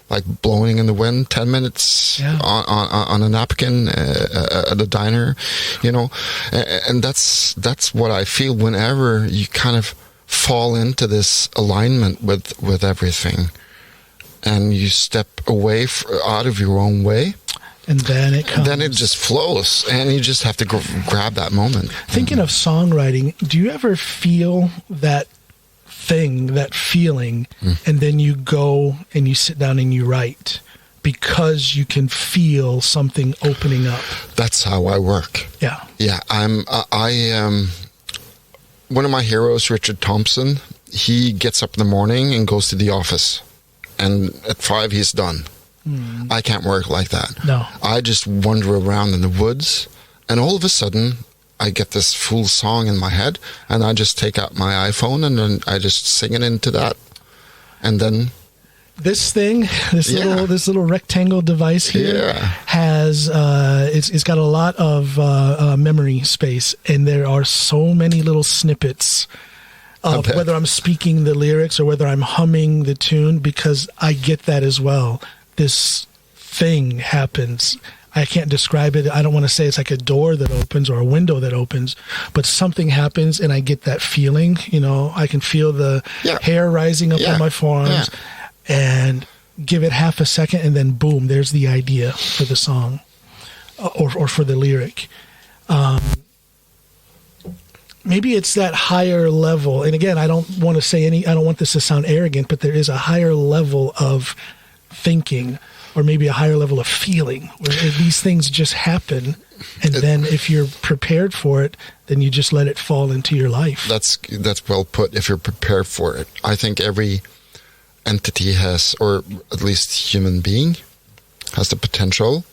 like Blowing in the Wind, 10 minutes on a napkin at a diner, and that's what I feel whenever you kind of fall into this alignment with everything. And you step away out of your own way, and then it comes. Then it just flows, and you just have to grab that moment. Thinking of songwriting, do you ever feel that feeling, and then you go and you sit down and you write because you can feel something opening up? That's how I work. Yeah. Yeah. One of my heroes, Richard Thompson. He gets up in the morning and goes to the office. And at 5, he's done. I can't work like that. No. I just wander around in the woods, and all of a sudden, I get this full song in my head, and I just take out my iPhone, and then I just sing it into that. And then... This little rectangle device here has, it's got a lot of memory space, and there are so many little snippets of whether I'm speaking the lyrics or whether I'm humming the tune, because I get that as well. This thing happens I can't describe it. I don't want to say it's like a door that opens or a window that opens, but something happens and I get that feeling. I can feel the hair rising up on my forearms, and give it half a second, and then boom, there's the idea for the song or for the lyric. Maybe it's that higher level. And again, I don't want this to sound arrogant, but there is a higher level of thinking, or maybe a higher level of feeling, where these things just happen. And then if you're prepared for it, then you just let it fall into your life. That's well put, if you're prepared for it. I think every entity has, or at least human being, has the potential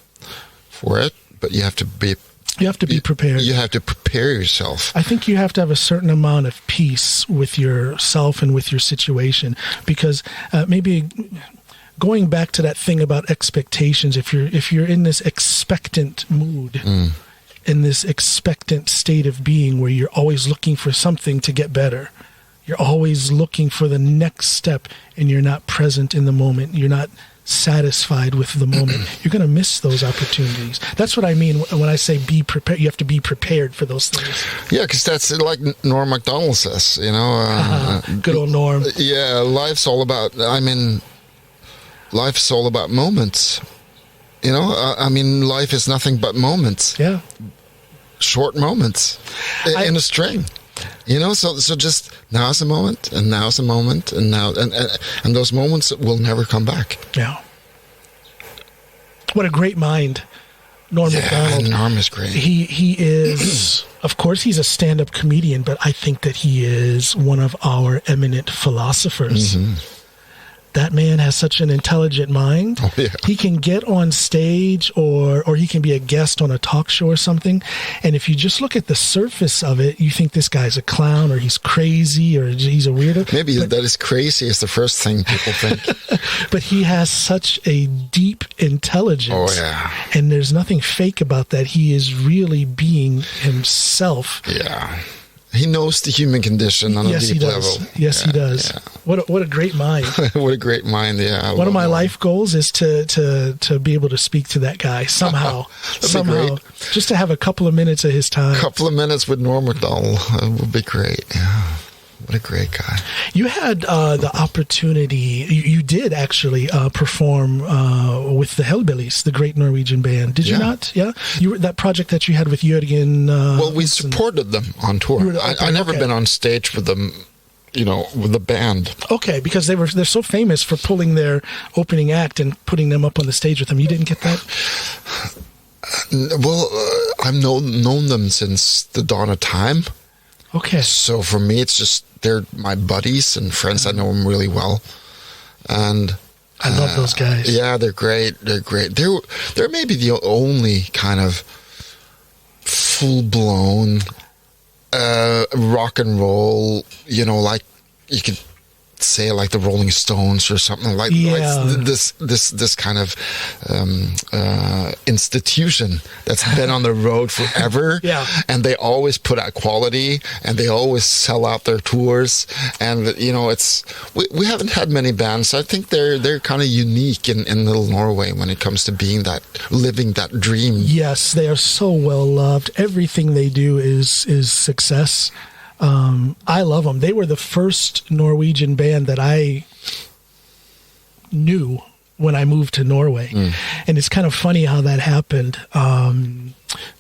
for it, but you have to be prepared. You have to prepare yourself. I think you have to have a certain amount of peace with yourself and with your situation, because maybe going back to that thing about expectations, if you're in this expectant mood, in this expectant state of being where you're always looking for something to get better, you're always looking for the next step, and you're not present in the moment, you're not satisfied with the moment, you're going to miss those opportunities. That's what I mean when I say be prepared. You have to be prepared for those things. Yeah, because that's like Norm Macdonald says, good old Norm. Yeah, life's all about moments. Life is nothing but moments. Yeah. Short moments in a string. So just now's a moment, and now's a moment, and now, and those moments will never come back. Yeah. What a great mind, Norm Macdonald. Norm is great. He is, of course, he's a stand-up comedian, but I think that he is one of our eminent philosophers. Mm-hmm. That man has such an intelligent mind. Oh, yeah. He can get on stage or he can be a guest on a talk show or something. And if you just look at the surface of it, you think this guy's a clown, or he's crazy, or he's a weirdo. Maybe that is crazy is the first thing people think. But he has such a deep intelligence. Oh, yeah. And there's nothing fake about that. He is really being himself. Yeah. He knows the human condition on a deep level. Yes, he does. Yeah. What a great mind. What a great mind, yeah. One of my life goals is to be able to speak to that guy somehow. Just to have a couple of minutes of his time. A couple of minutes with Norm Macdonald would be great. Yeah. What a great guy. You had the opportunity, you did actually perform with the Hellbillies, the great Norwegian band. Did you not? Yeah? That project that you had with Jørgen. Well, we supported them on tour. I never been on stage with them, with the band. Okay, because they're so famous for pulling their opening act and putting them up on the stage with them. You didn't get that? Well, I've known them since the dawn of time. Okay. So for me, it's just they're my buddies and friends. I know them really well, and I love those guys. Yeah, they're great. They're great. They're maybe the only kind of full-blown rock and roll. Like you could say, like the Rolling Stones or something like this kind of institution that's been on the road forever. Yeah. And they always put out quality, and they always sell out their tours. And it's we haven't had many bands. So I think they're kind of unique in Little Norway when it comes to living that dream. Yes, they are so well loved. Everything they do is success. I love them. They were the first Norwegian band that I knew when I moved to Norway. And it's kind of funny how that happened.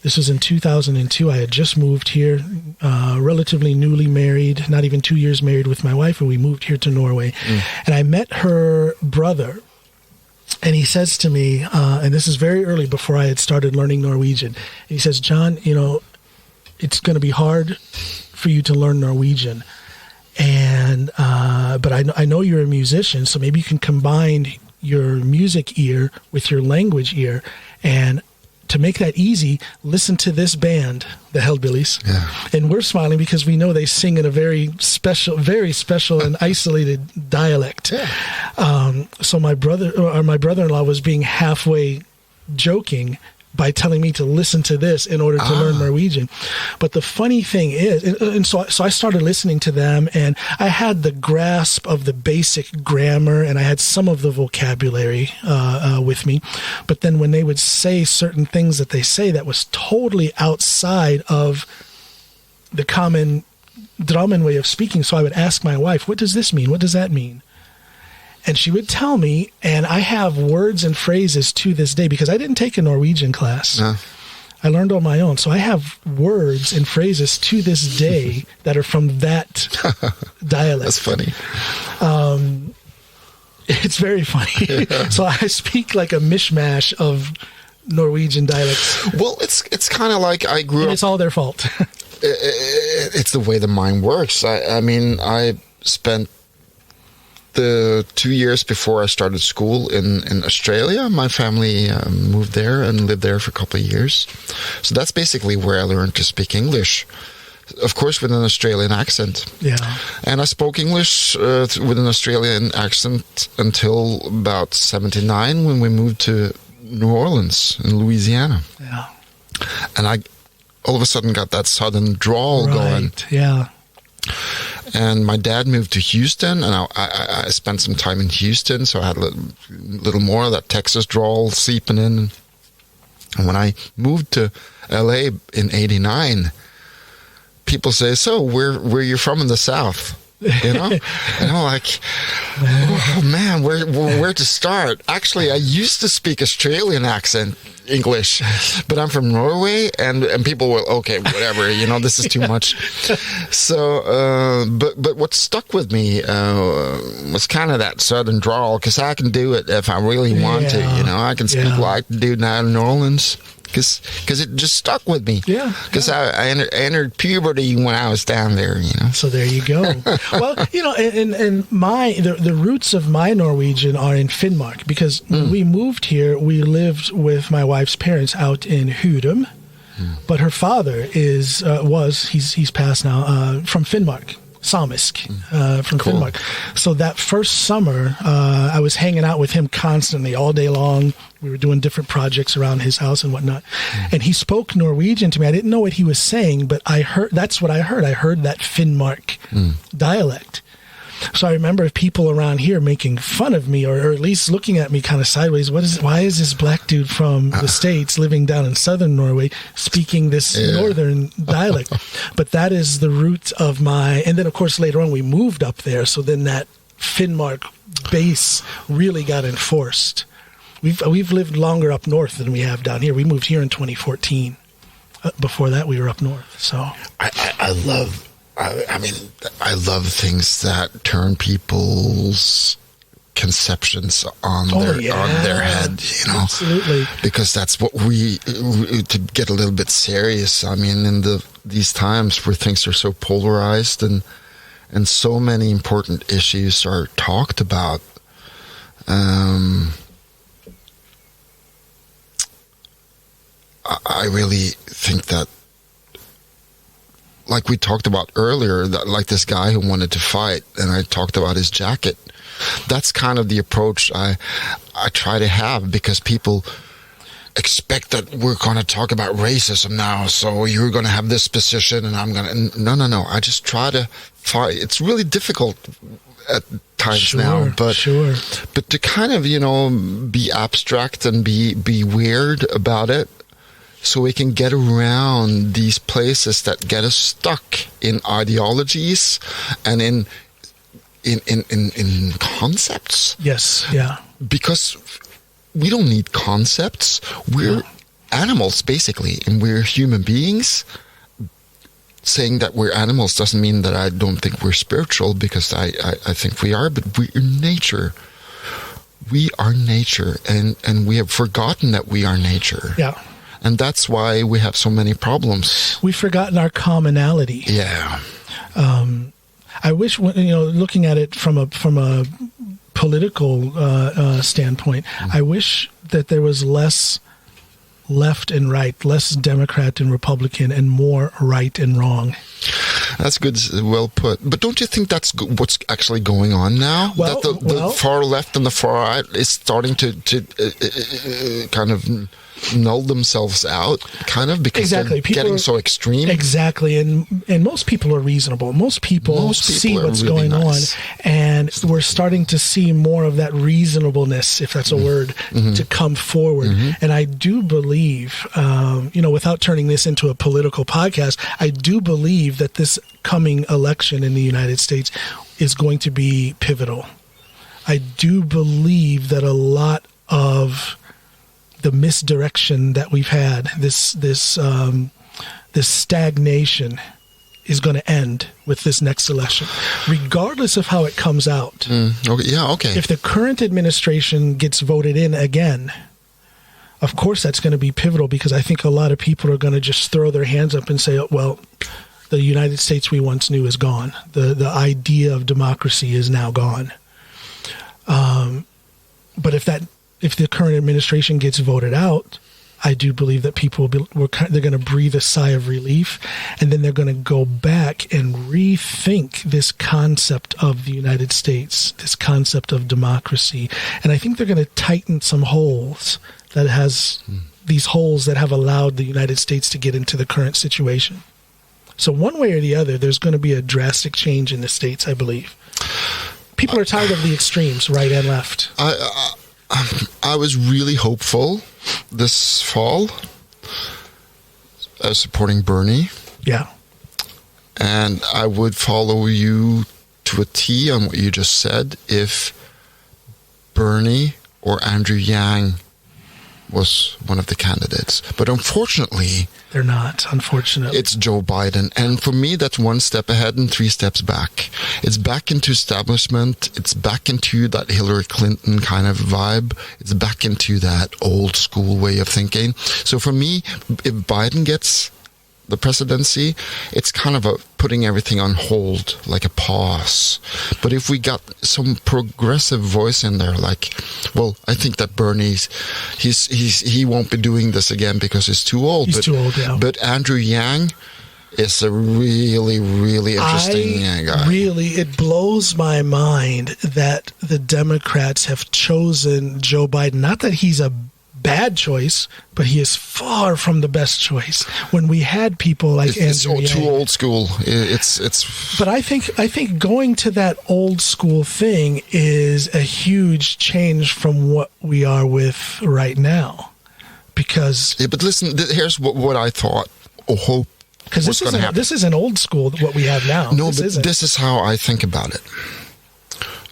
This was in 2002. I had just moved here, relatively newly married, not even 2 years married with my wife, and we moved here to Norway. And I met her brother, and he says to me, and this is very early before I had started learning Norwegian, and he says, "John, it's going to be hard for you to learn Norwegian, and but I know you're a musician, so maybe you can combine your music ear with your language ear, and to make that easy, listen to this band, the Hellbillies." Yeah. And we're smiling because we know they sing in a very special and isolated dialect. Yeah. So my brother-in-law was being halfway joking, by telling me to listen to this in order to learn Norwegian. But the funny thing is, and so I started listening to them, and I had the grasp of the basic grammar, and I had some of the vocabulary with me. But then when they would say certain things that they say that was totally outside of the common Drammen way of speaking, so I would ask my wife, what does this mean? What does that mean? And she would tell me, and I have words and phrases to this day because I didn't take a Norwegian class. No. I learned on my own. So I have words and phrases to this day that are from that dialect. That's funny. It's very funny. So I speak like a mishmash of Norwegian dialects. Well, it's kind of like I grew up. It's all their fault. It's the way the mind works. I mean, I spent the 2 years before I started school in Australia. My family moved there and lived there for a couple of years. So that's basically where I learned to speak English. Of course, with an Australian accent. Yeah. And I spoke English with an Australian accent until about 79 when we moved to New Orleans in Louisiana. Yeah. And I all of a sudden got that southern drawl going. Yeah. And my dad moved to Houston, and I spent some time in Houston, so I had a little more of that Texas drawl seeping in. And when I moved to LA in '89, people say, "So, where you from in the South?" You know, and I'm like, "Oh man, where to start?" Actually, I used to speak Australian accent English, but I'm from Norway, and people were okay, whatever, you know, this is too much. So, but what stuck with me was kind of that southern drawl, because I can do it if I really want to, you know, I can speak like the dude now in New Orleans. Because it just stuck with me. Yeah. Because I entered puberty when I was down there, you know. So there you go. Well, you know, and the roots of my Norwegian are in Finnmark, because when we moved here, we lived with my wife's parents out in Hudum, but her father he's passed now, from Finnmark. Samisk, from Finnmark. So that first summer, I was hanging out with him constantly all day long. We were doing different projects around his house and whatnot. And he spoke Norwegian to me. I didn't know what he was saying, but that's what I heard. I heard that Finnmark dialect. So I remember people around here making fun of me, or at least looking at me kind of sideways. Why is this black dude from the States living down in southern Norway speaking this northern dialect? But that is the root of and then of course later on we moved up there. So then that Finnmark base really got enforced. We've lived longer up north than we have down here. We moved here in 2014. Before that, we were up north. So I love things that turn people's conceptions on their head, you know. Absolutely. Because that's what to get a little bit serious. I mean, in these times where things are so polarized and so many important issues are talked about, I really think that, like we talked about earlier, that like this guy who wanted to fight, and I talked about his jacket. That's kind of the approach I try to have, because people expect that we're going to talk about racism now, so you're going to have this position, and I'm going to... No. I just try to fight. It's really difficult at times now, but to kind of, you know, be abstract and be weird about it, so we can get around these places that get us stuck in ideologies and in concepts. Yes, yeah. Because we don't need concepts. We're animals, basically, and we're human beings. Saying that we're animals doesn't mean that I don't think we're spiritual, because I think we are, but we're nature. We are nature, and we have forgotten that we are nature. Yeah. And that's why we have so many problems. We've forgotten our commonality. Yeah. I wish, you know, looking at it from a political standpoint, I wish that there was less left and right, less Democrat and Republican, and more right and wrong. That's good, well put. But don't you think that's what's actually going on now? Well, that the far left and the far right is starting to kind of null themselves out, kind of, because Exactly. they're getting so extreme. Exactly, and most people are reasonable. Most people see what's really going nice. on, and we're starting to see more of that reasonableness, if that's a word, to come forward. And I do believe, without turning this into a political podcast, I do believe that this coming election in the United States is going to be pivotal. I do believe that a lot of the misdirection that we've had, this stagnation, is going to end with this next election, regardless of how it comes out. Okay. If the current administration gets voted in again, of course that's going to be pivotal, because I think a lot of people are going to just throw their hands up and say, oh, well, the United States we once knew is gone. The idea of democracy is now gone. But if the current administration gets voted out, I do believe that people they're going to breathe a sigh of relief, and then they're going to go back and rethink this concept of the United States, this concept of democracy. And I think they're going to tighten some holes these holes that have allowed the United States to get into the current situation. So one way or the other, there's going to be a drastic change in the States, I believe. People are tired of the extremes, right and left. I was really hopeful this fall. I was supporting Bernie. Yeah. And I would follow you to a T on what you just said if Bernie or Andrew Yang was one of the candidates. But unfortunately, they're not, unfortunately. It's Joe Biden. And for me, that's one step ahead and 3 steps back. It's back into establishment. It's back into that Hillary Clinton kind of vibe. It's back into that old school way of thinking. So for me, if Biden gets the presidency, it's kind of putting everything on hold, like a pause. But if we got some progressive voice in there, like, well, I think that Bernie's, he won't be doing this again because he's too old. He's too old, yeah. But Andrew Yang is a really, really interesting guy. It blows my mind that the Democrats have chosen Joe Biden. Not that he's a bad choice, but he is far from the best choice. When we had people like Andrew Yang, too old school. It's. But I think going to that old school thing is a huge change from what we are with right now. Because but listen, here's what I thought or hope. Because this isn't old school what we have now. No, this is how I think about it.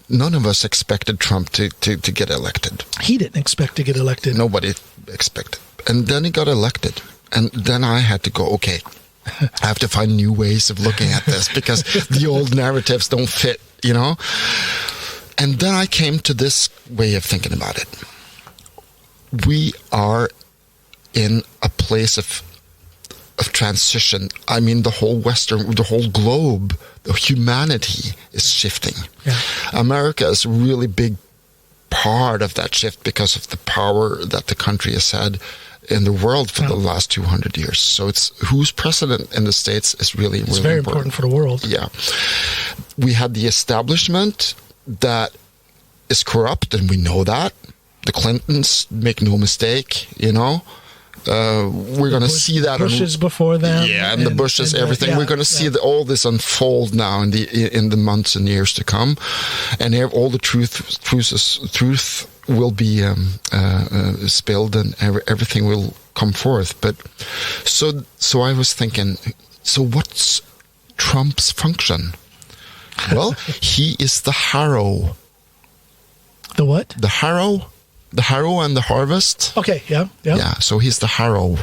None of us expected Trump to get elected. He didn't expect to get elected. Nobody expected. And then he got elected. And then I had to go, okay, I have to find new ways of looking at this because the old narratives don't fit, And then I came to this way of thinking about it. We are in a place of transition. I mean, the whole globe, the humanity is shifting. Yeah. America is a really big part of that shift because of the power that the country has had in the world for the last 200 years. So it's who's president in the States is really, it's very important for the world. Yeah. We had the establishment that is corrupt, and we know that. The Clintons, make no mistake, we're going to see that. Bushes before them. Yeah, and the Bushes, everything. We're going to see all this unfold now in the months and years to come. And all the truth will be spilled, and everything will come forth. But so I was thinking, so what's Trump's function? Well, he is the harrow. The what? The harrow. The harrow and the harvest. Okay, yeah. Yeah, so he's the harrow.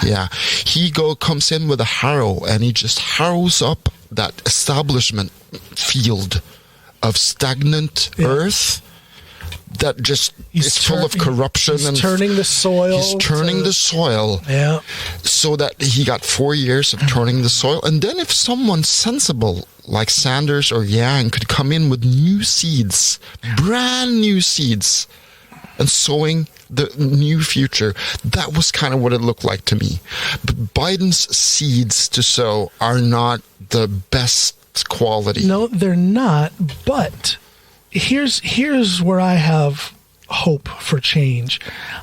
Yeah, he comes in with a harrow, and he just harrows up that establishment field of stagnant earth that just is full of corruption. He's turning the soil. He's turning the soil. Yeah. So that he got 4 years of turning the soil. And then if someone sensible like Sanders or Yang could come in with new seeds, brand new seeds, and sowing the new future, that was kind of what it looked like to me. But Biden's seeds to sow are not the best quality. No, they're not. But here's where I have hope for change.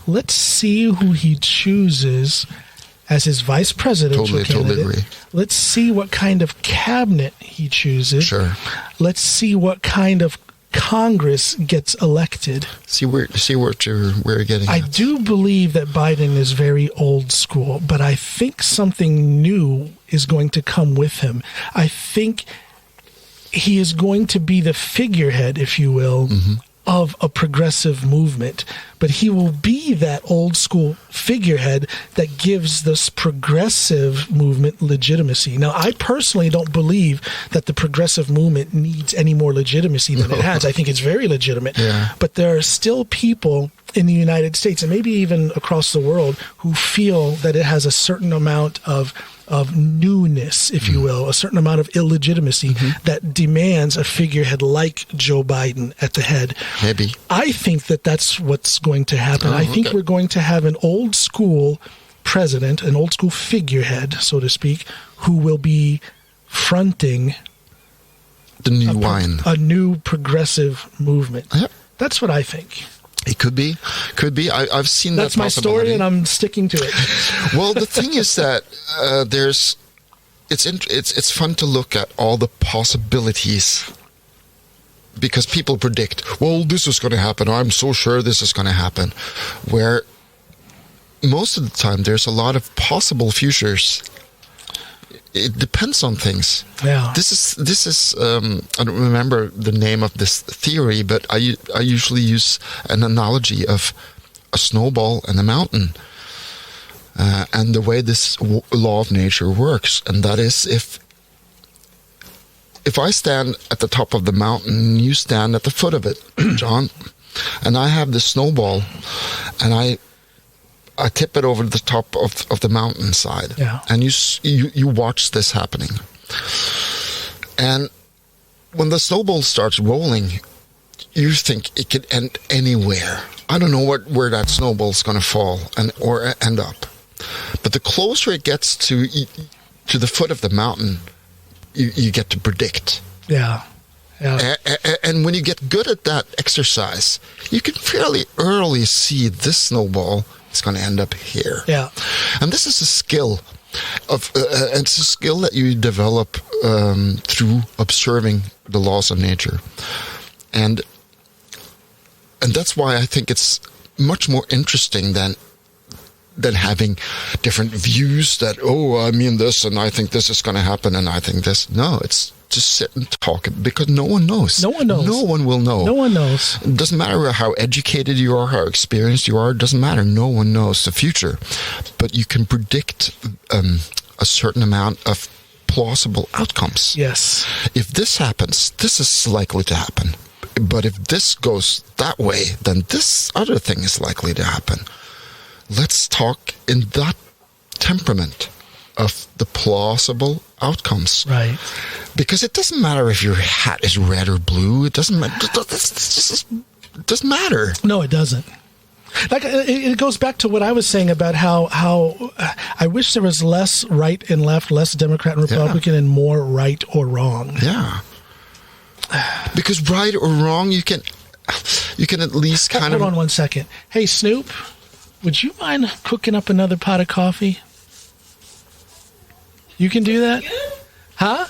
Let's see who he chooses as his vice presidential candidate. Totally agree. Let's see what kind of cabinet he chooses. Sure. Let's see what kind of Congress gets elected. See where you're getting I at. do believe that Biden is very old school, but I think something new is going to come with him. I think he is going to be the figurehead, if you will, of a progressive movement, but he will be that old school figurehead that gives this progressive movement legitimacy. Now, I personally don't believe that the progressive movement needs any more legitimacy than it has. I think it's very legitimate, but there are still people in the United States and maybe even across the world who feel that it has a certain amount of newness, if you will, a certain amount of illegitimacy that demands a figurehead like Joe Biden at the head. Maybe. I think that that's what's going to happen. I think we're going to have an old school president, an old school figurehead, so to speak, who will be fronting the new wine, a new progressive movement. Yep. That's what I think. It could be. I've seen That's that my story, and I'm sticking to it. Well, the thing is that it's fun to look at all the possibilities because people predict, well, this is going to happen. Or I'm so sure this is going to happen. Where most of the time there's a lot of possible futures. It depends on things. Yeah. This is I don't remember the name of this theory, but I usually use an analogy of a snowball and a mountain, and the way this law of nature works, and that is if I stand at the top of the mountain, you stand at the foot of it, John, and I have this snowball, and I tip it over the top of the mountainside, and you watch this happening. And when the snowball starts rolling, you think it could end anywhere. I don't know where that snowball's going to fall or end up. But the closer it gets to the foot of the mountain, you get to predict. Yeah. And when you get good at that exercise, you can fairly early see this snowball is going to end up here. Yeah. And this is a skill it's a skill that you develop through observing the laws of nature. And that's why I think it's much more interesting than having different views that, I mean this, and I think this is going to happen, and I think this. No, it's just sit and talk, because no one knows. No one knows. No one will know. No one knows. It doesn't matter how educated you are, how experienced you are. It doesn't matter. No one knows the future. But you can predict a certain amount of plausible outcomes. Yes. If this happens, this is likely to happen. But if this goes that way, then this other thing is likely to happen. Let's talk in that temperament of the plausible outcomes. Right. Because it doesn't matter if your hat is red or blue. It doesn't matter. It doesn't matter. No, it doesn't. Like it goes back to what I was saying about how I wish there was less right and left, less Democrat and Republican, and more right or wrong. Yeah. Because right or wrong, you can at least kind of... Hold on 1 second. Hey, Snoop, would you mind cooking up another pot of coffee? You can do that? Huh?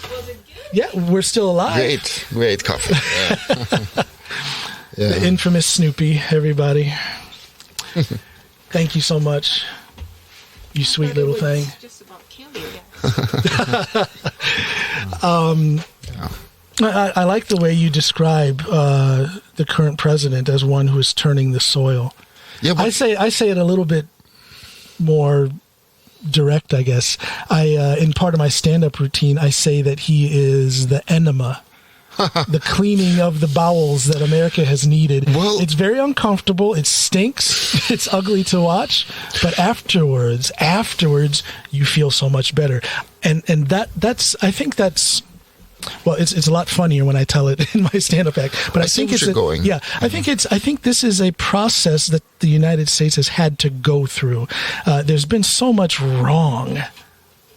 Yeah, we're still alive. Great coffee. Yeah. The infamous Snoopy, everybody. Thank you so much, you sweet little thing. Just about kill you. I like the way you describe the current president as one who is turning the soil. Yeah, I say it a little bit more direct, I guess. In part of my stand-up routine, I say that he is the enema, the cleaning of the bowels that America has needed. Well, it's very uncomfortable. It stinks. It's ugly to watch. But afterwards, you feel so much better. And that's I think that's. Well, it's a lot funnier when I tell it in my stand-up act, but I think it's going. Yeah, I think this is a process that the United States has had to go through. There's been so much wrong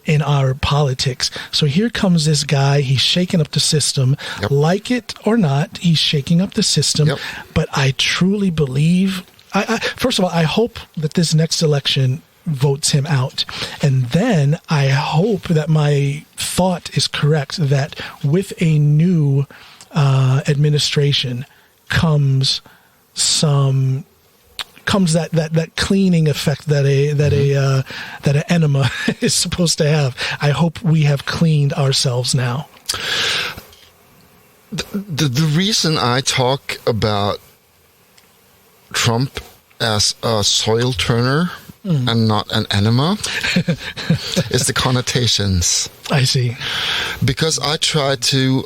in our politics. So here comes this guy. He's shaking up the system. Yep. Like it or not, he's shaking up the system. Yep. But I truly believe, first of all, I hope that this next election votes him out. And then I hope that my thought is correct, that with a new administration comes that cleaning effect that an enema is supposed to have. I hope we have cleaned ourselves now. The reason I talk about Trump as a soil turner and not an enema is the connotations. I see. Because I try to...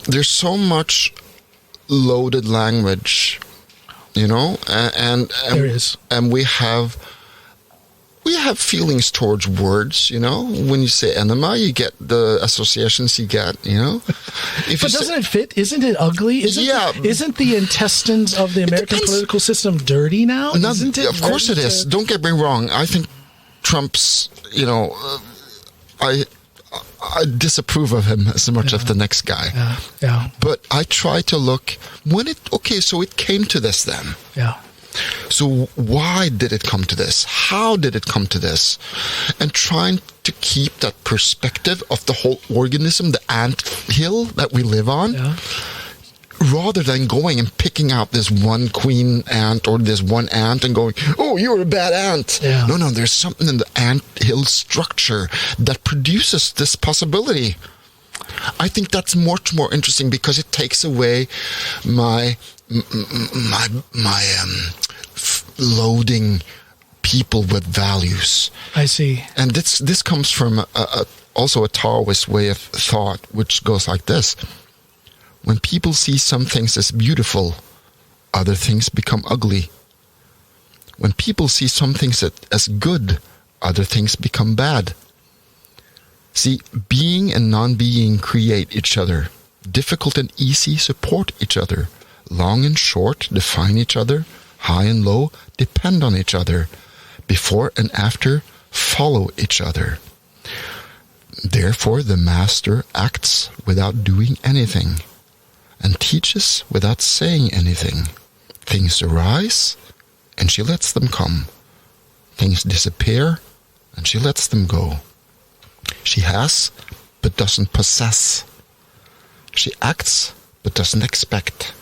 There's so much loaded language, and there is. And we have feelings towards words, When you say enema, you get the associations you get, But doesn't it fit? Isn't it ugly? Isn't the intestines of the American political system dirty now? Isn't it? Of course it is. Don't get me wrong. I think Trump's, I disapprove of him as much as the next guy. Yeah. But I try to look so it came to this then. Yeah. So why did it come to this? How did it come to this? And trying to keep that perspective of the whole organism, the ant hill that we live on, rather than going and picking out this one queen ant or this one ant and going, oh, you're a bad ant. Yeah. No, there's something in the ant hill structure that produces this possibility. I think that's much more interesting because it takes away my loading people with values. I see. And this comes from also a Taoist way of thought, which goes like this. When people see some things as beautiful, other things become ugly. When people see some things as good, other things become bad. See, being and non-being create each other. Difficult and easy support each other. Long and short define each other. High and low depend on each other. Before and after follow each other. Therefore, the master acts without doing anything and teaches without saying anything. Things arise, and she lets them come. Things disappear, and she lets them go. She has, but doesn't possess. She acts, but doesn't expect.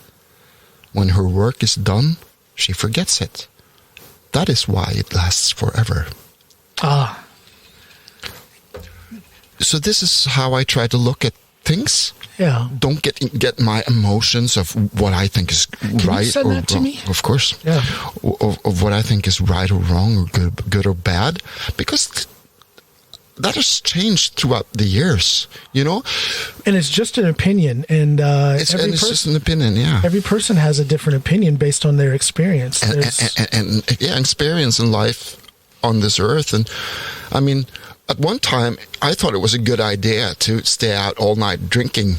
When her work is done, she forgets it. That is why it lasts forever. Ah. So this is how I try to look at things. Yeah. Don't get my emotions of what I think is right you send or that to wrong. me? Of course. Yeah. Of what I think is right or wrong or good or bad, because that has changed throughout the years, And it's just an opinion, and it's just an opinion, yeah. Every person has a different opinion based on their experience. And experience in life on this earth. And I mean, at one time, I thought it was a good idea to stay out all night drinking.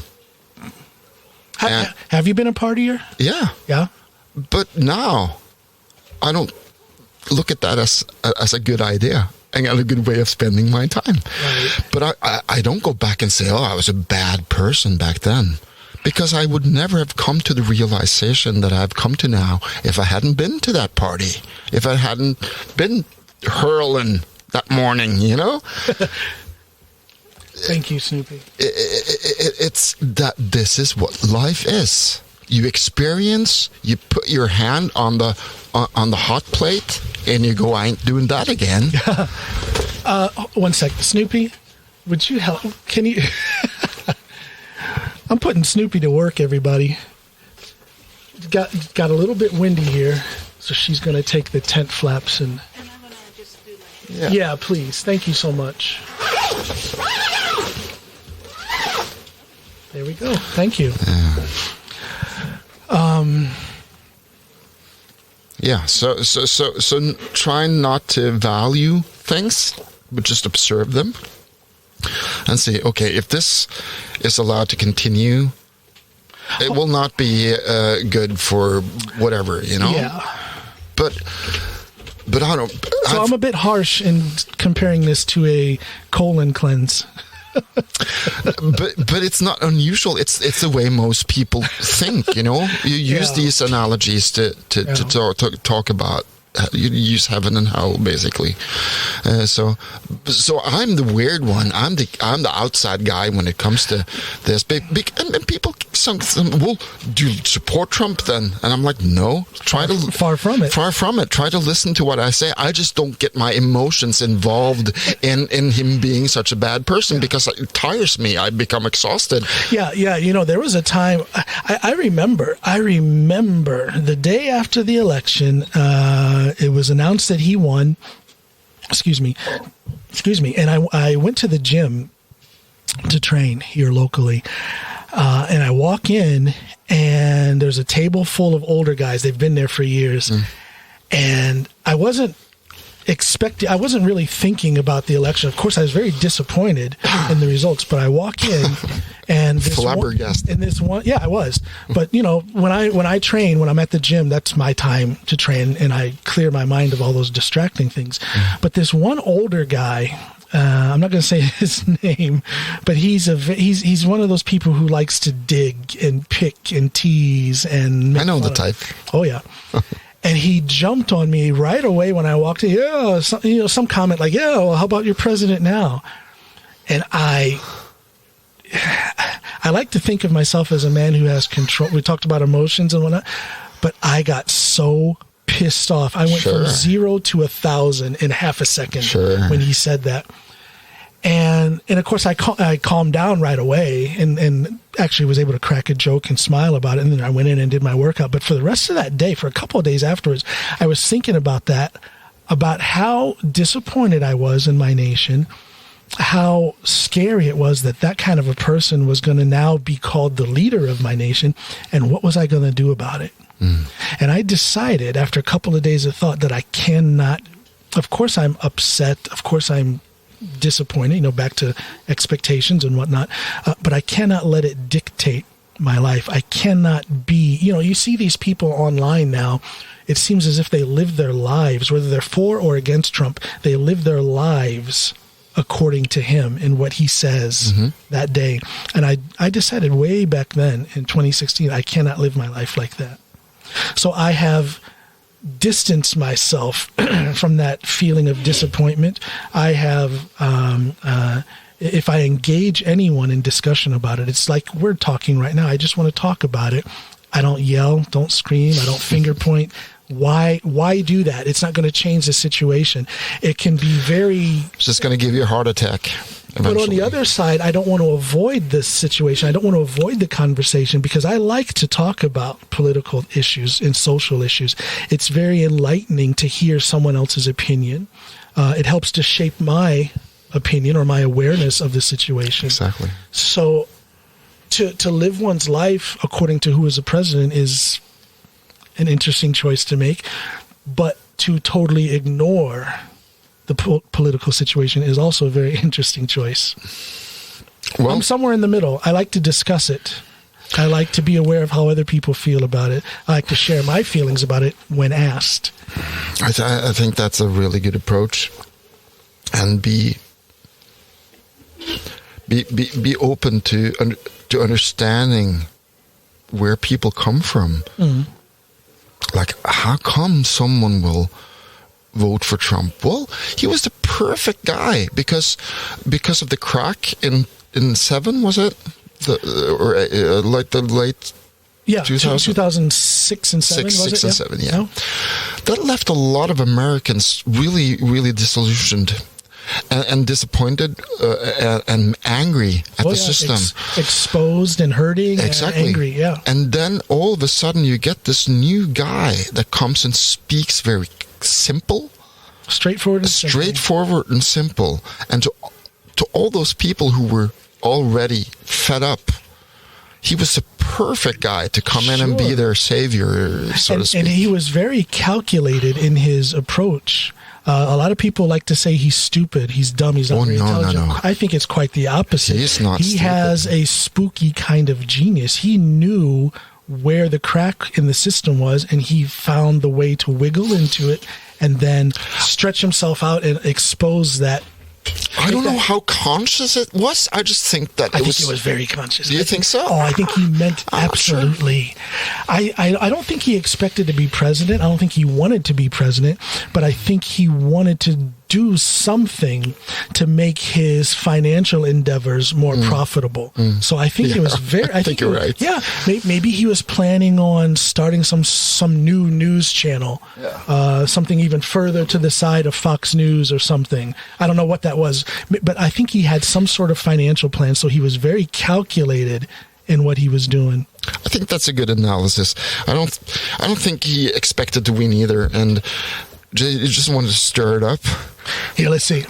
Have you been a partier? Yeah. Yeah. But now, I don't look at that as a good idea and a good way of spending my time. Right. But I don't go back and say, I was a bad person back then. Because I would never have come to the realization that I've come to now if I hadn't been to that party. If I hadn't been hurling that morning, Thank you, Snoopy. It's that this is what life is. You experience, you put your hand on the hot plate, and you go, I ain't doing that again. 1 sec. Snoopy, would you help? Can you... I'm putting Snoopy to work, everybody. Got a little bit windy here, so she's going to take the tent flaps and... And I'm going to just do like... Yeah, please. Thank you so much. There we go. Thank you. Yeah. So try not to value things, but just observe them and say, okay, if this is allowed to continue, it will not be good for whatever, Yeah. But but I don't. So I'm a bit harsh in comparing this to a colon cleanse. but it's not unusual. It's the way most people think. You use these analogies to talk about. You use heaven and hell, basically. So I'm the weird one. I'm the outside guy when it comes to this. And people, some well, do you support Trump then? And I'm like, no. Far from it. Far from it. Try to listen to what I say. I just don't get my emotions involved in him being such a bad person because it tires me. I become exhausted. Yeah. There was a time. I remember the day after the election. It was announced that he won. Excuse me. And I went to the gym to train here locally. And I walk in, and there's a table full of older guys. They've been there for years. And I wasn't really thinking about the election. Of course, I was very disappointed in the results, but I walk in and flabbergasted. I was. But when I train, when I'm at the gym, that's my time to train, and I clear my mind of all those distracting things. But this one older guy, I'm not going to say his name, but he's one of those people who likes to dig and pick and tease and. I know the type. Oh yeah. And he jumped on me right away when I walked in. Some comment like, well, how about your president now? And I like to think of myself as a man who has control. We talked about emotions and whatnot, but I got so pissed off. I went from 0 to 1,000 in half a second when he said that. And of course, I calmed down right away and actually was able to crack a joke and smile about it. And then I went in and did my workout. But for the rest of that day, for a couple of days afterwards, I was thinking about how disappointed I was in my nation, how scary it was that kind of a person was going to now be called the leader of my nation. And what was I going to do about it? And I decided after a couple of days of thought that I cannot, of course I'm upset. Of course I'm disappointed, back to expectations and whatnot. But I cannot let it dictate my life. I cannot be, you see these people online now. It seems as if they live their lives, whether they're for or against Trump, they live their lives according to him and what he says that day. And I decided way back then in 2016, I cannot live my life like that. So I have distance myself from that feeling of disappointment. I have, if I engage anyone in discussion about it, it's like we're talking right now. I just want to talk about it. I don't yell, don't scream, I don't finger point. Why do that? It's not going to change the situation. It can be it's just going to give you a heart attack eventually. But on the other side, I don't want to avoid this situation. I don't want to avoid the conversation because I like to talk about political issues and social issues. It's very enlightening to hear someone else's opinion. It helps to shape my opinion or my awareness of the situation. Exactly. So to live one's life according to who is the president is an interesting choice to make, but to totally ignore the political situation is also a very interesting choice. Well, I'm somewhere in the middle. I like to discuss it. I like to be aware of how other people feel about it. I like to share my feelings about it when asked. I think that's a really good approach, and be open to understanding where people come from. Like, how come someone will vote for Trump? Well, he was the perfect guy because of the crack in 7, was it? Like the late 2006 and 7, was it? 6 and 7, yeah. That left a lot of Americans really, really disillusioned and disappointed and angry at the system. Exposed and hurting exactly. And angry, yeah. And then all of a sudden you get this new guy that comes and speaks very simple. Straightforward and simple. And to all those people who were already fed up, he was the perfect guy to come in and be their savior, so to speak. And he was very calculated in his approach. A lot of people like to say he's stupid, he's dumb, he's not very intelligent. No. I think it's quite the opposite. He's not stupid. He has a spooky kind of genius. He knew where the crack in the system was, and he found the way to wiggle into it and then stretch himself out and expose that. I don't know how conscious it was. I just think that I think it was very conscious. Do you think so? Oh, I think he meant absolutely. Sure. I don't think he expected to be president. I don't think he wanted to be president, but I think he wanted to do something to make his financial endeavors more profitable. So I think it was very. I think you're right. Yeah, maybe he was planning on starting some new news channel, something even further to the side of Fox News or something. I don't know what that was, but I think he had some sort of financial plan. So he was very calculated in what he was doing. I think that's a good analysis. I don't think he expected to win either, and he just wanted to stir it up. Here, let's see.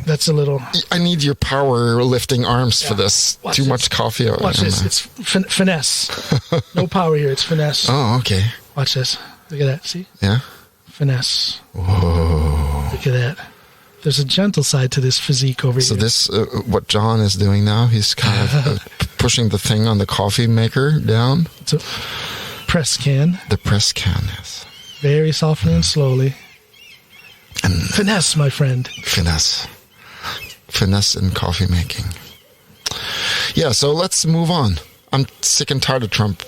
That's a little. I need your power lifting arms for this. Watch Too this. much coffee. Watch this. It's finesse. No power here. It's finesse. Oh, okay. Watch this. Look at that. See? Yeah. Finesse. Whoa. Look at that. There's a gentle side to this physique over here. So this, what John is doing now, he's kind of pushing the thing on the coffee maker down. It's a press can. The press can, yes. Very softly and slowly. And Finesse, my friend. Finesse in coffee making. Yeah, so let's move on. I'm sick and tired of Trump.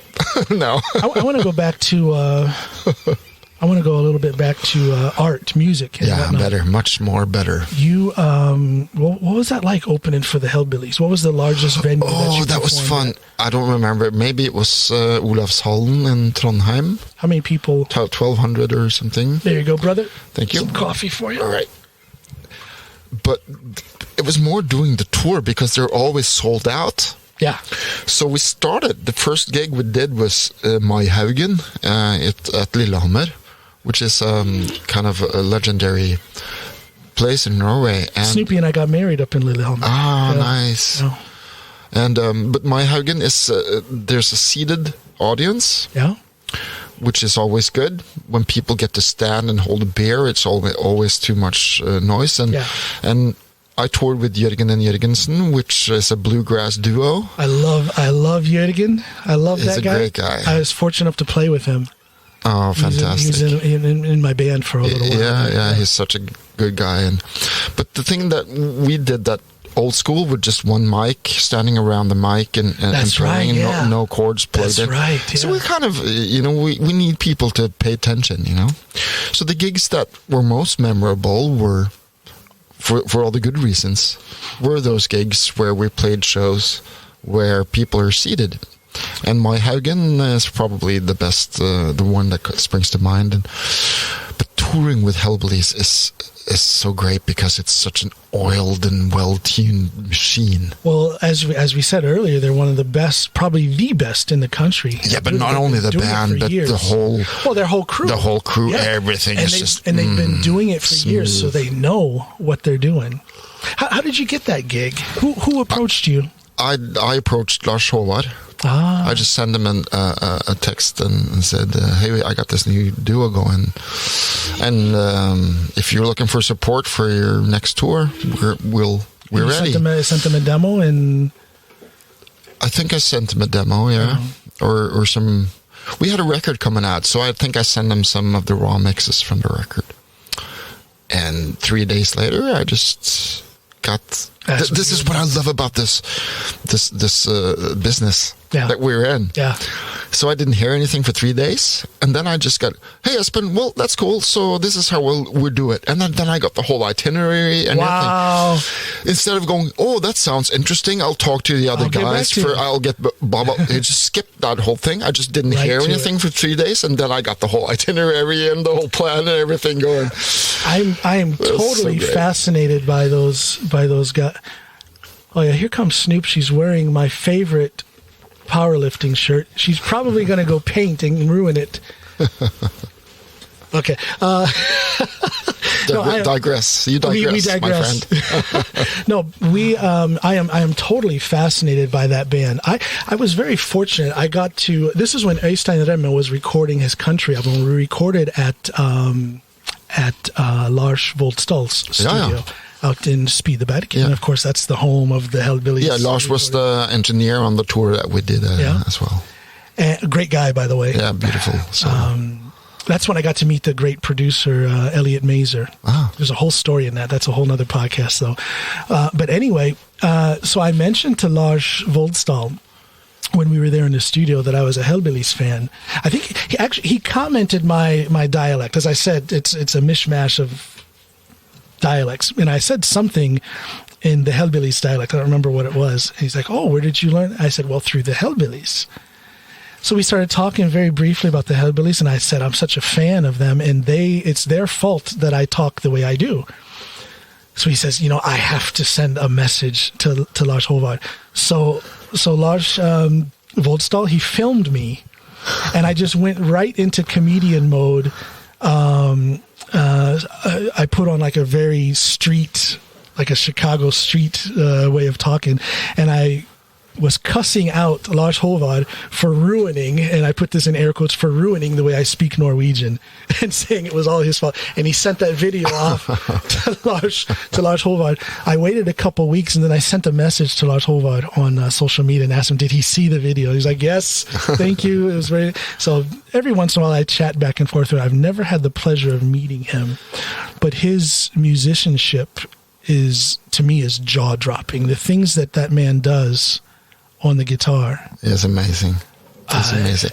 No. I want to go back to. I want to go a little bit back to art, music. And Yeah, whatnot. better, much more better. You, what was that like opening for the Hellbillies? What was the largest venue? Oh, that was fun. At? I don't remember. Maybe it was Olavshallen in Trondheim. How many people? 1,200 or something. There you go, brother. Thank you. Some coffee for you. All right. But it was more doing the tour because they're always sold out. Yeah. So we started. The first gig we did was My Haugen at Lillehammer, which is kind of a legendary place in Norway. And Snoopy and I got married up in Lillehammer. Ah, nice. Yeah. And but My Haugen is there's a seated audience, Yeah. which is always good. When people get to stand and hold a beer, it's always too much noise. And I toured with Jørgen and Jørgensen, which is a bluegrass duo. I love Jørgen. I love He's that a guy. great guy. I was fortunate enough to play with him. Oh, fantastic! He was in my band for a little while. Yeah, he's such a good guy. But the thing that we did that old school with just one mic, standing around the mic and That's playing, right, yeah. no chords played. That's in. right. Yeah. So we kind of, we need people to pay attention, So the gigs that were most memorable were, for all the good reasons, were those gigs where we played shows where people are seated. And My Haugen is probably the best, the one that springs to mind. But touring with Hellbillies is so great because it's such an oiled and well-tuned machine. Well, as we said earlier, they're one of the best, probably the best in the country. Yeah, but not only the band, but years. the whole... Well, their whole crew. The whole crew, Yeah. everything and is they, just... And they've been doing it for years, so smooth. they know what they're doing. How did you get that gig? Who approached you? I approached Lars Håvard. Ah. I just sent him a text and said, hey, I got this new duo going. And if you're looking for support for your next tour, we're ready. Sent them a demo, and I think I sent him a demo, yeah. Or some... We had a record coming out, so I think I sent him some of the raw mixes from the record. And 3 days later, I just got... This is what I love about this business that we're in. Yeah. So I didn't hear anything for 3 days, and then I just got, hey, Espen, well, that's cool. So this is how we'll do it. And then I got the whole itinerary and wow. everything. Instead of going, oh, that sounds interesting, I'll talk to the other guys. I'll get Bob up. I just skipped that whole thing. I just didn't hear anything for 3 days, and then I got the whole itinerary and the whole plan and everything going. I am totally fascinated by those guys. Oh yeah, here comes Snoop. She's wearing my favorite powerlifting shirt. She's probably going to go paint and ruin it. Okay. Digress. You digress, we digress. my friend. No, I am totally fascinated by that band. I was very fortunate. I got to. This is when Øystein Remme was recording his country album. We recorded at Lars Voldstall's studio. Yeah. Out in Spydeberg, and of course that's the home of the Hellbillies. Yeah, Lars was the engineer on the tour that we did as well. And great guy, by the way. Yeah, beautiful. So. That's when I got to meet the great producer, Elliot Mazer. Ah. There's a whole story in that. That's a whole nother podcast, though. But anyway, so I mentioned to Lars Voldstall when we were there in the studio that I was a Hellbillies fan. I think he commented my dialect. As I said, it's a mishmash of dialects. And I said something in the Hellbillies dialect. I don't remember what it was. And he's like, oh, where did you learn? I said, well, through the Hellbillies. So we started talking very briefly about the Hellbillies, and I said I'm such a fan of them, and it's their fault that I talk the way I do. So he says, I have to send a message to Lars Håvard. So Lars Voldstall, he filmed me, and I just went right into comedian mode. I put on like a very street, like a Chicago street way of talking, and I was cussing out Lars Håvard for ruining, and I put this in air quotes, for ruining the way I speak Norwegian, and saying it was all his fault. And he sent that video off to Lars Håvard. I waited a couple weeks, and then I sent a message to Lars Håvard on social media and asked him, did he see the video? He's like, yes, thank you. It was very... So every once in a while I chat back and forth with him. I've never had the pleasure of meeting him, but his musicianship is jaw-dropping. The things that man does on the guitar is amazing. It's amazing.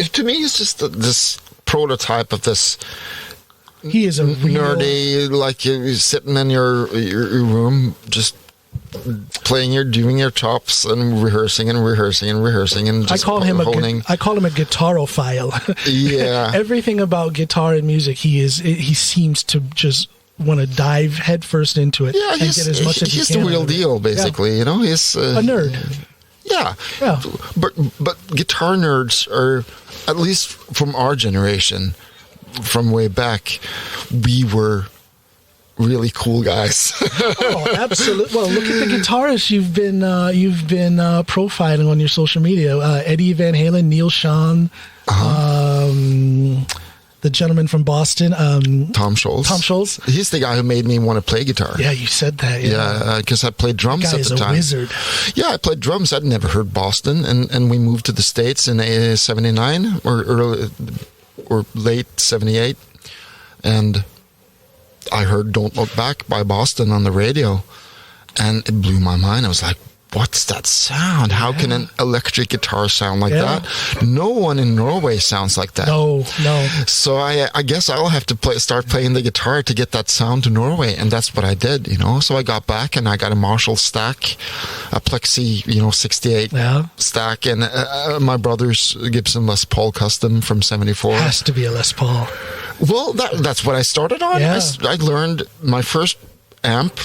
To me, he's just this prototype of this. He is a nerdy, like you're sitting in your room, just doing your chops and rehearsing and just I call him honing. a guitarophile. Yeah. Everything about guitar and music, he seems to just want to dive headfirst into it and get as much as he can. He's the real deal, basically. Yeah. He's a nerd. Yeah. But guitar nerds are, at least from our generation, from way back, we were really cool guys. Oh, absolutely. Well, look at the guitarists you've been profiling on your social media. Eddie Van Halen, Neil Schon, the gentleman from Boston, Tom Scholz. He's the guy who made me want to play guitar. Yeah, you said that. Yeah, because I played drums at the time. He's a wizard. Yeah, I played drums. I'd never heard Boston, and we moved to the States in '79 or late '78, and I heard "Don't Look Back" by Boston on the radio, and it blew my mind. I was like, what's that sound? How can an electric guitar sound like that? No one in Norway sounds like that. No. So I guess I'll have to start playing the guitar to get that sound to Norway, and that's what I did, So I got back and I got a Marshall stack, a Plexi, 68 stack, and my brother's Gibson Les Paul Custom from '74. Has to be a Les Paul. Well, that's what I started on. Yeah. I learned my first amp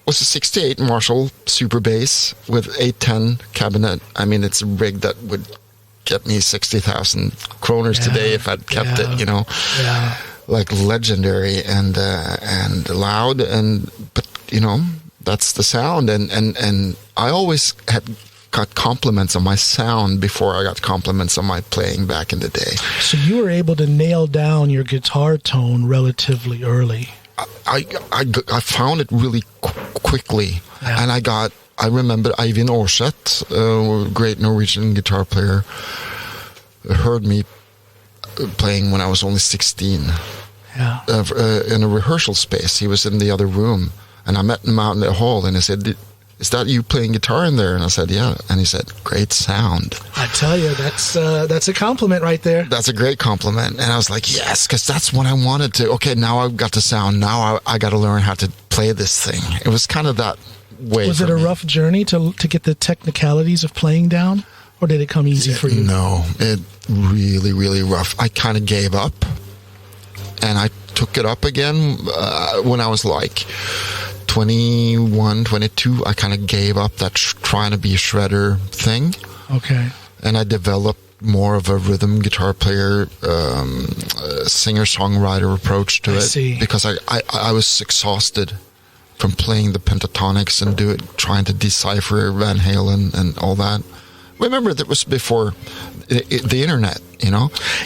was a 68 Marshall Super Bass with 810 cabinet. I mean, it's a rig that would get me 60,000 kroners today if I'd kept it, Yeah. Like legendary and loud, but that's the sound. And I always got compliments on my sound before I got compliments on my playing back in the day. So you were able to nail down your guitar tone relatively early. I found it really quickly, and I remember Eivind Aarseth, a great Norwegian guitar player, heard me playing when I was only 16. Yeah. In a rehearsal space. He was in the other room, and I met him out in the hall, and he said, "Is that you playing guitar in there?" And I said, "Yeah." And he said, "Great sound." I tell you, that's a compliment right there. That's a great compliment. And I was like, yes, because that's what I wanted to. Okay, now I've got the sound. Now I got to learn how to play this thing. It was kind of that way. Was it a rough journey to get the technicalities of playing down? Or did it come easy for you? No, it really, really rough. I kind of gave up. And I took it up again when I was like 21, 22, I kind of gave up that trying to be a shredder thing. Okay. And I developed more of a rhythm guitar player, singer-songwriter approach to it. I see. Because I was exhausted from playing the pentatonics and trying to decipher Van Halen and all that. Remember, that was before the internet,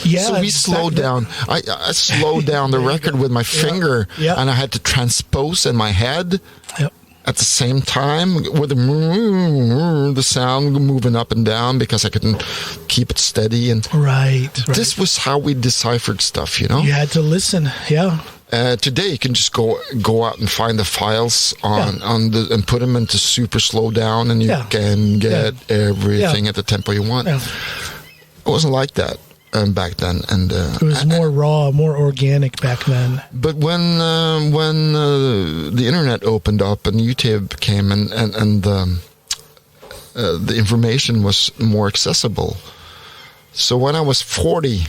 Yeah. So we slowed down. I slowed down the record with my finger, and I had to transpose in my head. Yep. at the same time with the sound moving up and down because I couldn't keep it steady. And right. this was how we deciphered stuff, you know? You had to listen, yeah. Today you can just go out and find the files and put them into super slow down, and you can get everything at the tempo you want. Yeah. It wasn't like that back then, and it was more raw, more organic back then. But when the internet opened up and YouTube came and the information was more accessible, so when I was 40.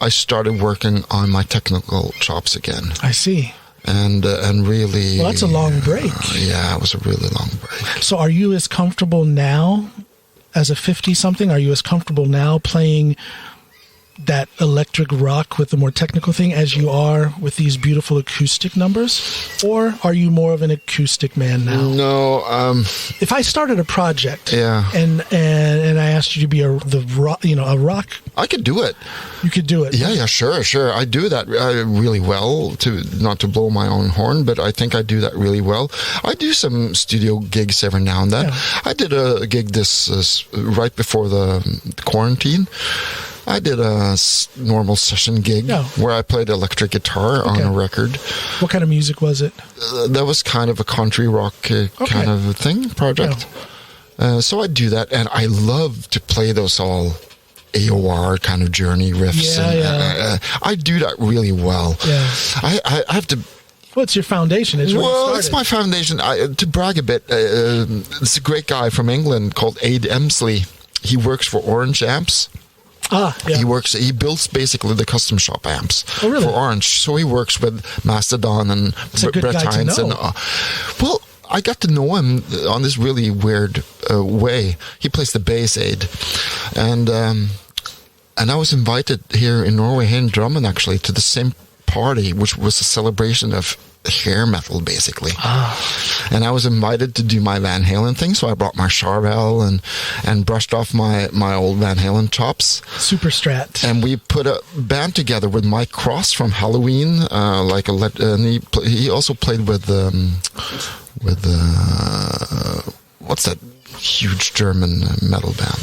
I started working on my technical chops again. I see. And really... Well, that's a long break. Yeah, it was a really long break. So are you as comfortable now as a 50-something? Are you as comfortable now playing that electric rock with the more technical thing as you are with these beautiful acoustic numbers? Or are you more of an acoustic man now? No. If I started a project and I asked you to be a rock... I could do it. You could do it. Yeah, sure. I do that really well, not to blow my own horn, but I think I do that really well. I do some studio gigs every now and then. Yeah. I did a gig this right before the quarantine. I did a normal session gig where I played electric guitar on a record. What kind of music was it? That was kind of a country rock kind of a thing, project. Yeah. So I do that, and I love to play those all AOR kind of journey riffs. I do that really well. Yeah. I have to... Well, it's your foundation. It's my foundation. To brag a bit, it's a great guy from England called Aid Emsley. He works for Orange Amps. He builds basically the custom shop amps for Orange. So he works with Mastodon and Brett Hines. Well, I got to know him on this really weird way. He plays the bass aid. And I was invited here in Norway, here in Drammen actually, to the same party, which was a celebration of hair metal, basically. And I was invited to do my Van Halen thing, so I brought my Charvel and brushed off my old Van Halen chops. Super Strat. And we put a band together with Mike Cross from Halloween, and he also played with what's that huge German metal band?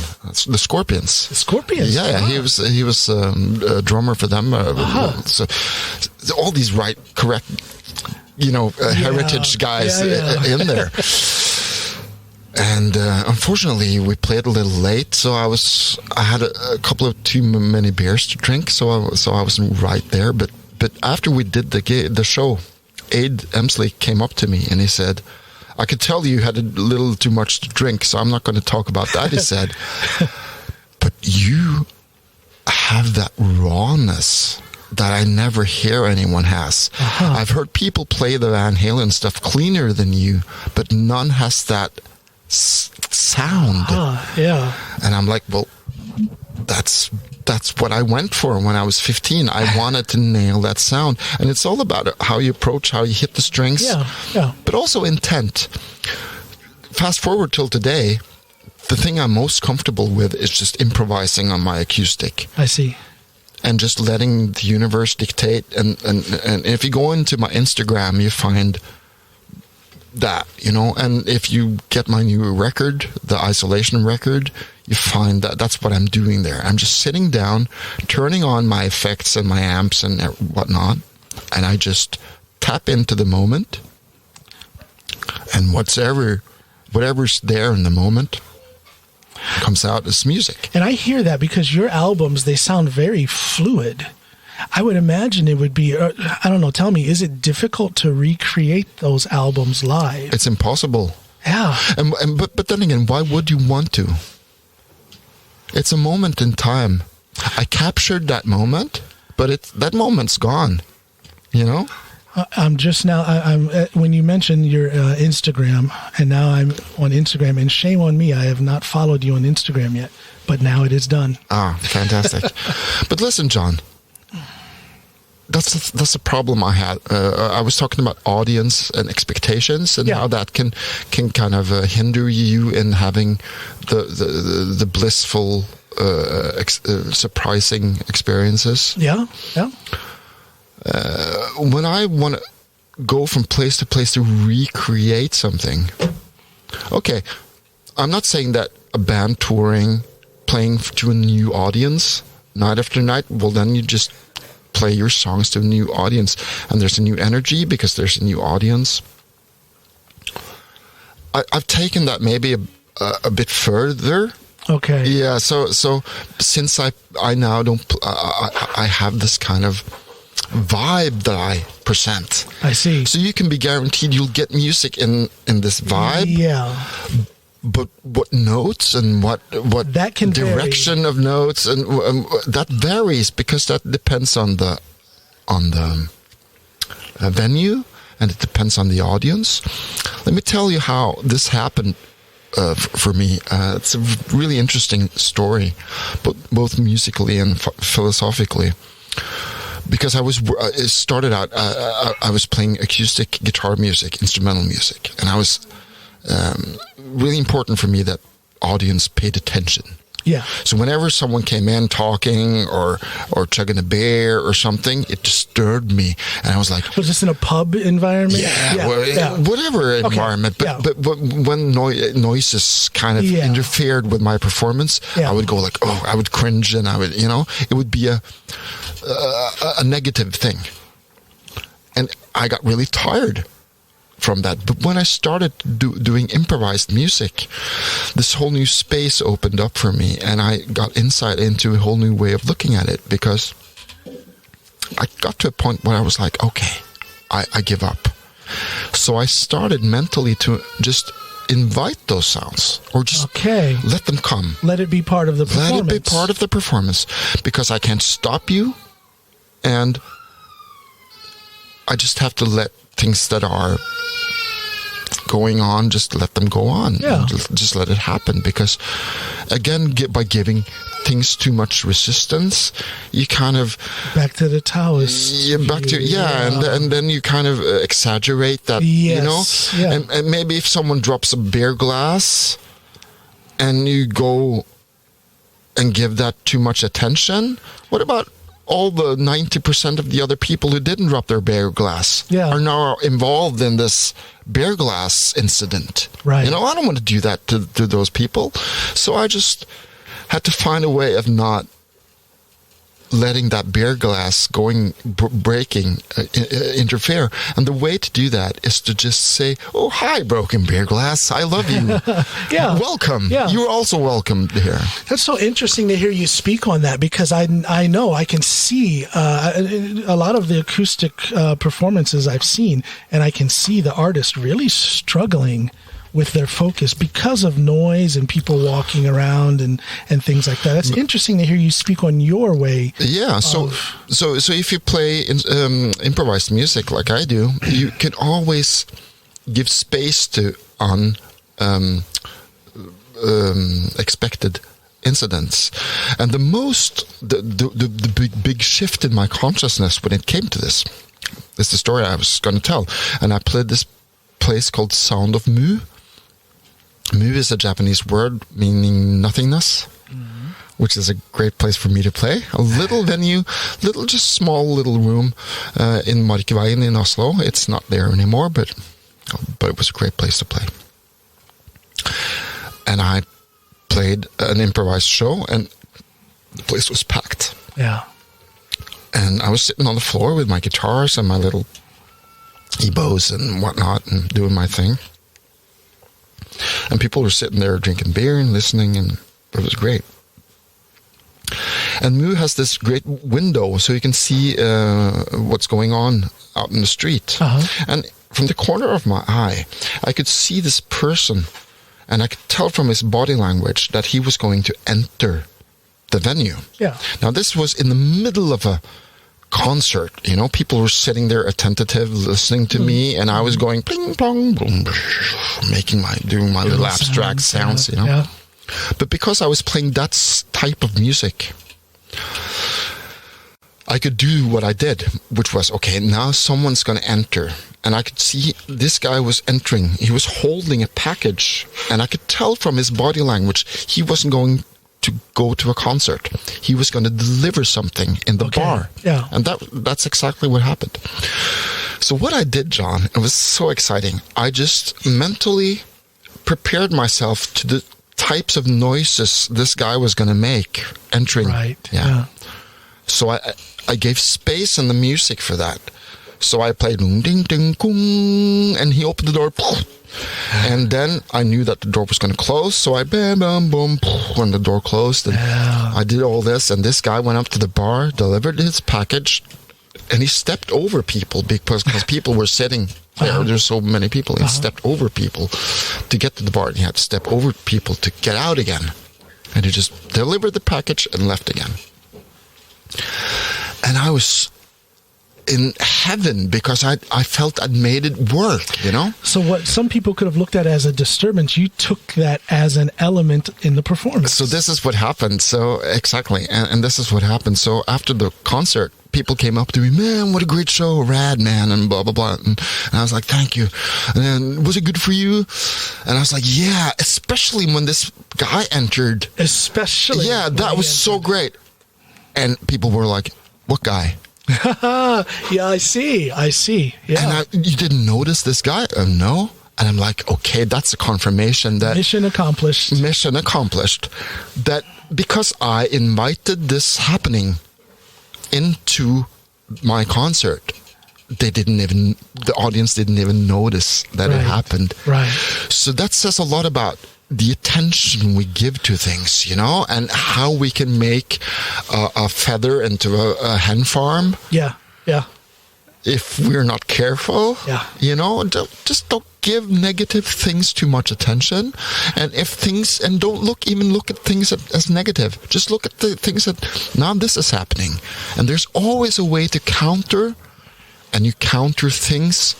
The Scorpions. The Scorpions? Yeah, he was a drummer for them. So all these correct, heritage guys in there. And unfortunately, we played a little late, so I had a couple of too many beers to drink, so I wasn't right there. But after we did the show, Aid Emsley came up to me and he said, "I could tell you had a little too much to drink, so I'm not going to talk about that," he said. "But you have that rawness that I never hear anyone has. I've heard people play the Van Halen stuff cleaner than you, but none has that sound." And I'm like, well, that's what I went for when I was 15. I wanted to nail that sound. And it's all about how you approach, how you hit the strings, but also intent. Fast forward till today, the thing I'm most comfortable with is just improvising on my acoustic. I see. And just letting the universe dictate. And if you go into my Instagram, you find that, and if you get my new record, the Isolation record, you find that that's what I'm doing there. I'm just sitting down, turning on my effects and my amps and whatnot, and I just tap into the moment, and whatever's there in the moment comes out as music. And I hear that because your albums, they sound very fluid. I would imagine it would be, I don't know, tell me, is it difficult to recreate those albums live? It's impossible. Yeah. But then again, why would you want to? It's a moment in time. I captured that moment, but that moment's gone, I'm just now, when you mentioned your Instagram, and now I'm on Instagram, and shame on me, I have not followed you on Instagram yet, but now it is done. Fantastic. But listen, John, that's a problem I had. I was talking about audience and expectations, and how that can kind of hinder you in having the blissful, surprising experiences. Yeah. When I want to go from place to place to recreate something. Okay, I'm not saying that a band touring, playing to a new audience night after night, well, then you just play your songs to a new audience, and there's a new energy because there's a new audience. I've taken that maybe a bit further. Okay. Yeah. So since I now don't I have this kind of vibe that I present. I see. So you can be guaranteed you'll get music in this vibe. Yeah. But what notes and what that can direction vary. of notes and that varies because that depends on the venue, and it depends on the audience. Let me tell you how this happened for me. It's a really interesting story, but both musically and philosophically. Because it started out, I was playing acoustic guitar music, instrumental music, and I was really important for me that audience paid attention. Yeah. So whenever someone came in talking or chugging a beer or something, it disturbed me, and I was like, was this in a pub environment? Whatever environment. But when noises kind of interfered with my performance, I would go like, I would cringe, and I would, it would be a negative thing, and I got really tired from that. But when I started doing improvised music, this whole new space opened up for me, and I got insight into a whole new way of looking at it, because I got to a point where I was like, okay, I give up. So I started mentally to just invite those sounds, or just let them come. Let it be part of the performance. Let it be part of the performance, because I can't stop you, and I just have to let things that are going on, just let them go on. Yeah. Just let it happen, because again, by giving things too much resistance, you kind of back to the Taoist. And then you kind of exaggerate that, and maybe if someone drops a beer glass and you go and give that too much attention, what about all the 90% of the other people who didn't drop their beer glass are now involved in this beer glass incident? Right. I don't want to do that to those people. So I just had to find a way of not letting that beer glass breaking interfere. And the way to do that is to just say, oh, hi, broken beer glass. I love you. Welcome. Yeah. You're also welcome here. That's so interesting to hear you speak on that, because I know I can see a lot of the acoustic performances I've seen, and I can see the artist really struggling with their focus because of noise and people walking around and things like that. That's interesting to hear you speak on your way. Yeah. So if you play improvised music like I do, you can always give space to expected incidents. And the big shift in my consciousness when it came to this is the story I was going to tell. And I played this place called Sound of Mu. Mu is a Japanese word meaning nothingness, which is a great place for me to play. A little venue, small little room in Markveien in Oslo. It's not there anymore, but it was a great place to play. And I played an improvised show, and the place was packed. Yeah. And I was sitting on the floor with my guitars and my little ebos and whatnot, and doing my thing. And people were sitting there drinking beer and listening, and it was great. And Mu has this great window, so you can see what's going on out in the street. Uh-huh. And from the corner of my eye, I could see this person, and I could tell from his body language that he was going to enter the venue. Yeah. Now, this was in the middle of a concert, people were sitting there attentive, listening to me, and I was going pling plong boom, doing my little abstract sounds, Yeah. But because I was playing that type of music, I could do what I did, which was, okay, now someone's going to enter. And I could see this guy was entering. He was holding a package, and I could tell from his body language he wasn't going to go to a concert. He was going to deliver something in the bar. Yeah. And that's exactly what happened. So what I did, John, it was so exciting. I just mentally prepared myself to the types of noises this guy was going to make entering. Right. Yeah. So I gave space in the music for that. So I played ding ding kung, and he opened the door. And then I knew that the door was going to close, so I bam bam boom when the door closed, and I did all this. And this guy went up to the bar, delivered his package, and he stepped over people because people were sitting there. There's so many people. He stepped over people to get to the bar, and he had to step over people to get out again. And he just delivered the package and left again. And I was in heaven because I felt I'd made it work, you know? So what some people could have looked at as a disturbance, you took that as an element in the performance. So this is what happened. So exactly. And this is what happened. So after the concert, people came up to me, man, what a great show, rad, man, and blah, blah, blah. And I was like, thank you. And then, was it good for you? And I was like, yeah, especially when this guy entered. Especially. Yeah, that was so great. And people were like, what guy? Yeah, I see. Yeah. And you didn't notice this guy? No. And I'm like, okay, that's a confirmation that... Mission accomplished. That because I invited this happening into my concert, the audience didn't even notice that it happened. Right. So that says a lot about the attention we give to things, you know, and how we can make a feather into a hen farm. Yeah. If we're not careful, you know, just don't give negative things too much attention. And don't look at things as negative. Just look at the things that now this is happening. And there's always a way to counter, and you counter things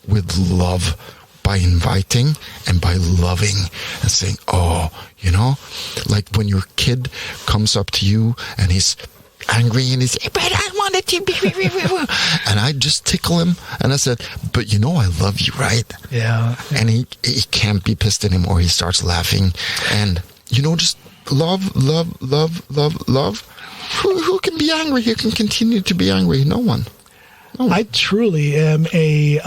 with love. By inviting and by loving and saying, oh, you know, like when your kid comes up to you and he's angry and he's, but I wanted to be, and I just tickle him and I said, but you know, I love you, right? Yeah. And he can't be pissed anymore. He starts laughing and, you know, just love. Who can be angry? Who can continue to be angry? No one. I truly am a,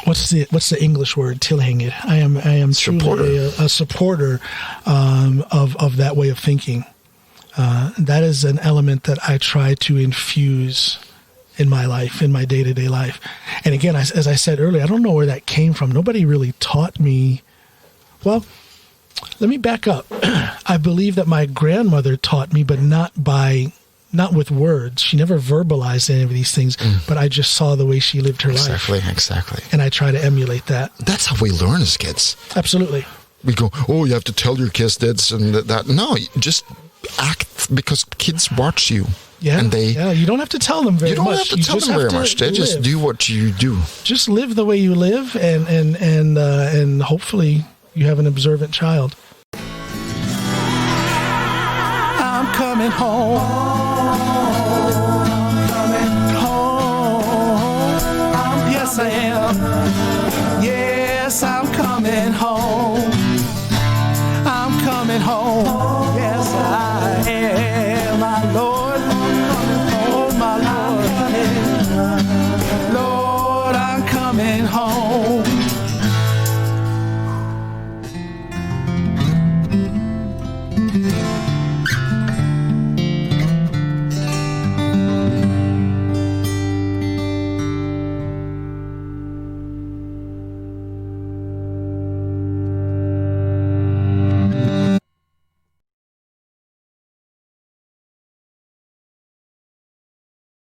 what's the English word? Tilhängare. I am truly a supporter of that way of thinking. That is an element that I try to infuse in my life, in my day-to-day life. And again, as I said earlier, I don't know where that came from. Nobody really taught me. Well, let me back up. I believe that my grandmother taught me, but not with words. She never verbalized any of these things, but I just saw the way she lived her life. Exactly. And I try to emulate that. That's how we learn as kids. Absolutely. We go, oh, you have to tell your kids this and that. No, just act, because kids watch you. Yeah, and you don't have to tell them very much. You don't have to tell them very much. They just do what you do. Just live the way you live, and hopefully you have an observant child. I'm coming home. Yes, I am. Yes, I'm coming home. I'm coming home. Yes, I am, my Lord. I'm coming